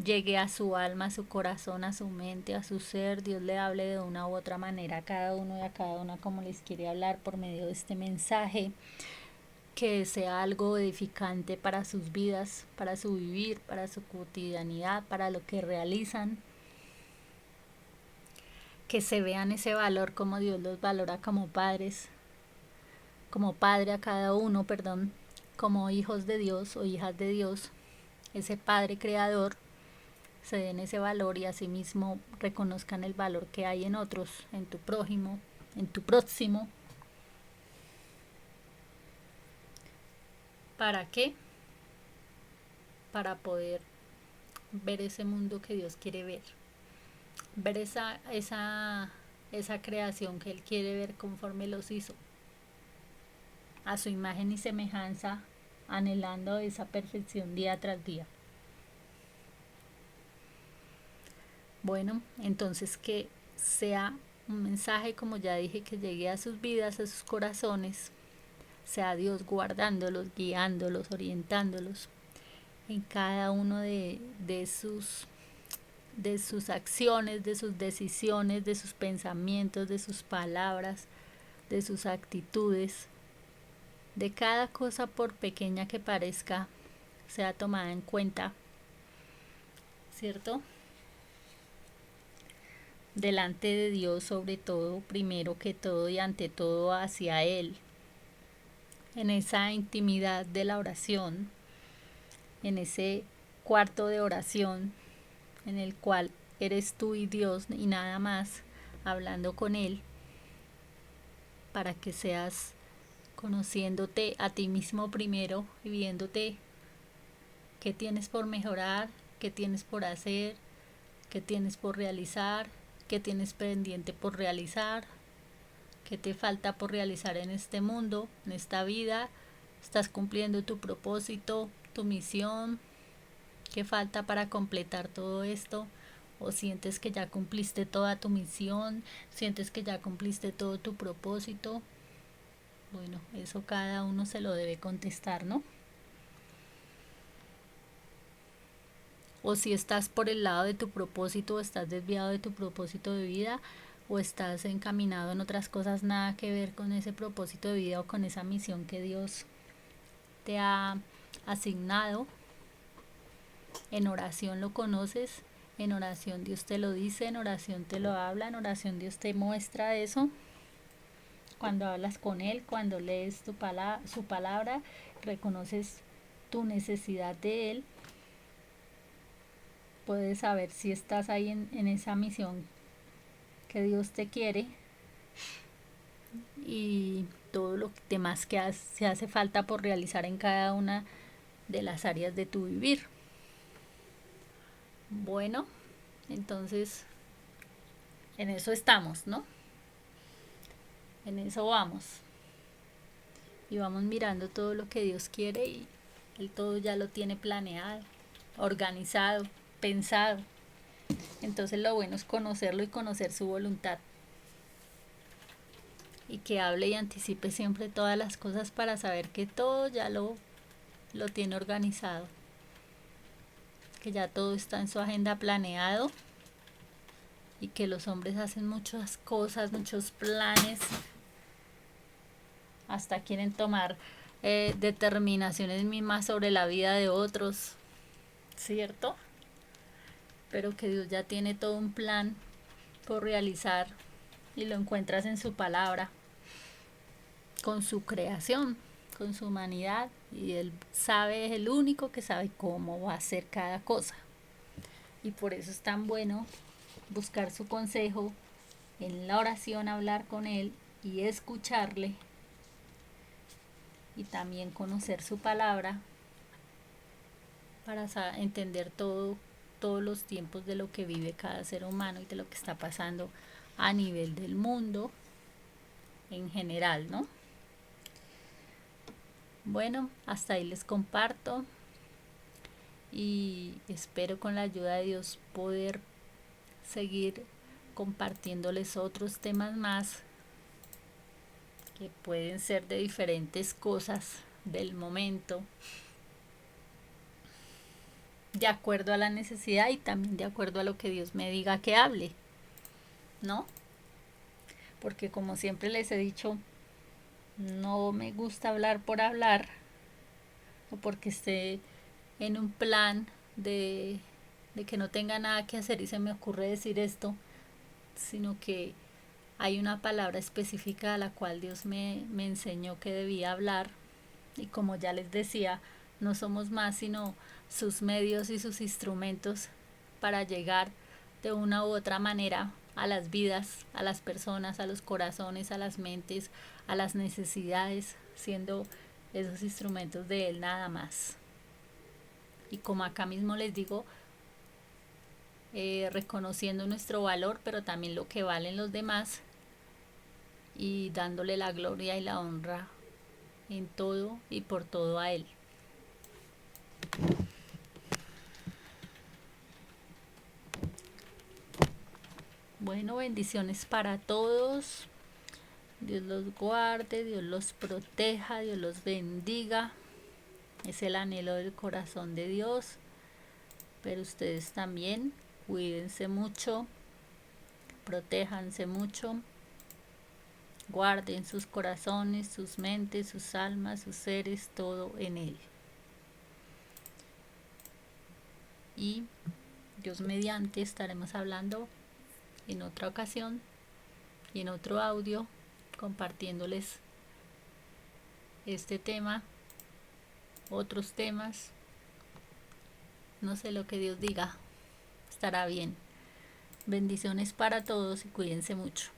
llegue a su alma, a su corazón, a su mente, a su ser. Dios le hable de una u otra manera a cada uno y a cada una como les quiere hablar por medio de este mensaje, que sea algo edificante para sus vidas, para su vivir, para su cotidianidad, para lo que realizan, que se vean ese valor como Dios los valora como padres, como padre a cada uno, perdón, como hijos de Dios o hijas de Dios, ese Padre creador, se den ese valor y asimismo reconozcan el valor que hay en otros, en tu prójimo, en tu próximo. ¿Para qué? Para poder ver ese mundo que Dios quiere ver esa creación que Él quiere ver conforme los hizo, a su imagen y semejanza, anhelando esa perfección día tras día. Bueno, entonces que sea un mensaje, como ya dije, que llegue a sus vidas, a sus corazones, sea Dios guardándolos, guiándolos, orientándolos en cada uno de sus acciones, de sus decisiones, de sus pensamientos, de sus palabras, de sus actitudes, de cada cosa por pequeña que parezca, sea tomada en cuenta, ¿cierto? Delante de Dios, sobre todo, primero que todo y ante todo hacia Él, en esa intimidad de la oración, en ese cuarto de oración en el cual eres tú y Dios y nada más, hablando con Él, para que seas conociéndote a ti mismo primero y viéndote qué tienes por mejorar, qué tienes por hacer, qué tienes por realizar, qué tienes pendiente por realizar, qué te falta por realizar en este mundo, en esta vida. Estás cumpliendo tu propósito, tu misión, ¿Qué falta para completar todo esto? ¿O sientes que ya cumpliste toda tu misión? ¿Sientes que ya cumpliste todo tu propósito? Bueno, eso cada uno se lo debe contestar, ¿no? O si estás por el lado de tu propósito, o estás desviado de tu propósito de vida, o estás encaminado en otras cosas nada que ver con ese propósito de vida o con esa misión que Dios te ha asignado. En oración lo conoces, en oración Dios te lo dice, en oración te lo habla, en oración Dios te muestra eso. Cuando hablas con Él, cuando lees su palabra, reconoces tu necesidad de Él, puedes saber si estás ahí en esa misión que Dios te quiere, y todo lo demás que se hace falta por realizar en cada una de las áreas de tu vivir. Bueno, entonces en eso estamos, ¿no? En eso vamos. Y vamos mirando todo lo que Dios quiere, y Él todo ya lo tiene planeado, organizado, pensado. Entonces lo bueno es conocerlo y conocer su voluntad. Y que hable y anticipe siempre todas las cosas para saber que todo ya lo tiene organizado. Que ya todo está en su agenda planeado. Y que los hombres hacen muchas cosas, muchos planes. Hasta quieren tomar determinaciones mismas sobre la vida de otros. ¿Cierto? Pero que Dios ya tiene todo un plan por realizar, y lo encuentras en su palabra, con su creación, con su humanidad, y Él sabe, es el único que sabe cómo va a hacer cada cosa. Y por eso es tan bueno buscar su consejo en la oración, hablar con Él y escucharle, y también conocer su palabra para entender todos los tiempos de lo que vive cada ser humano y de lo que está pasando a nivel del mundo en general, ¿no? Bueno, hasta ahí les comparto, y espero con la ayuda de Dios poder seguir compartiéndoles otros temas más que pueden ser de diferentes cosas del momento, de acuerdo a la necesidad y también de acuerdo a lo que Dios me diga que hable, ¿no? Porque como siempre les he dicho, no me gusta hablar por hablar, o porque esté en un plan de que no tenga nada que hacer y se me ocurre decir esto, sino que hay una palabra específica a la cual Dios me enseñó que debía hablar, y como ya les decía, no somos más sino sus medios y sus instrumentos para llegar de una u otra manera a las vidas, a las personas, a los corazones, a las mentes, a las necesidades, siendo esos instrumentos de Él nada más. Y como acá mismo les digo, reconociendo nuestro valor, pero también lo que valen los demás, y dándole la gloria y la honra en todo y por todo a Él. Bueno, bendiciones para todos. Dios los guarde, Dios los proteja, Dios los bendiga. Es el anhelo del corazón de Dios. Pero ustedes también cuídense mucho, protéjanse mucho, guarden sus corazones, sus mentes, sus almas, sus seres, todo en Él. Y Dios mediante estaremos hablando en otra ocasión y en otro audio, compartiéndoles este tema, otros temas. No sé, lo que Dios diga estará bien. Bendiciones para todos y cuídense mucho.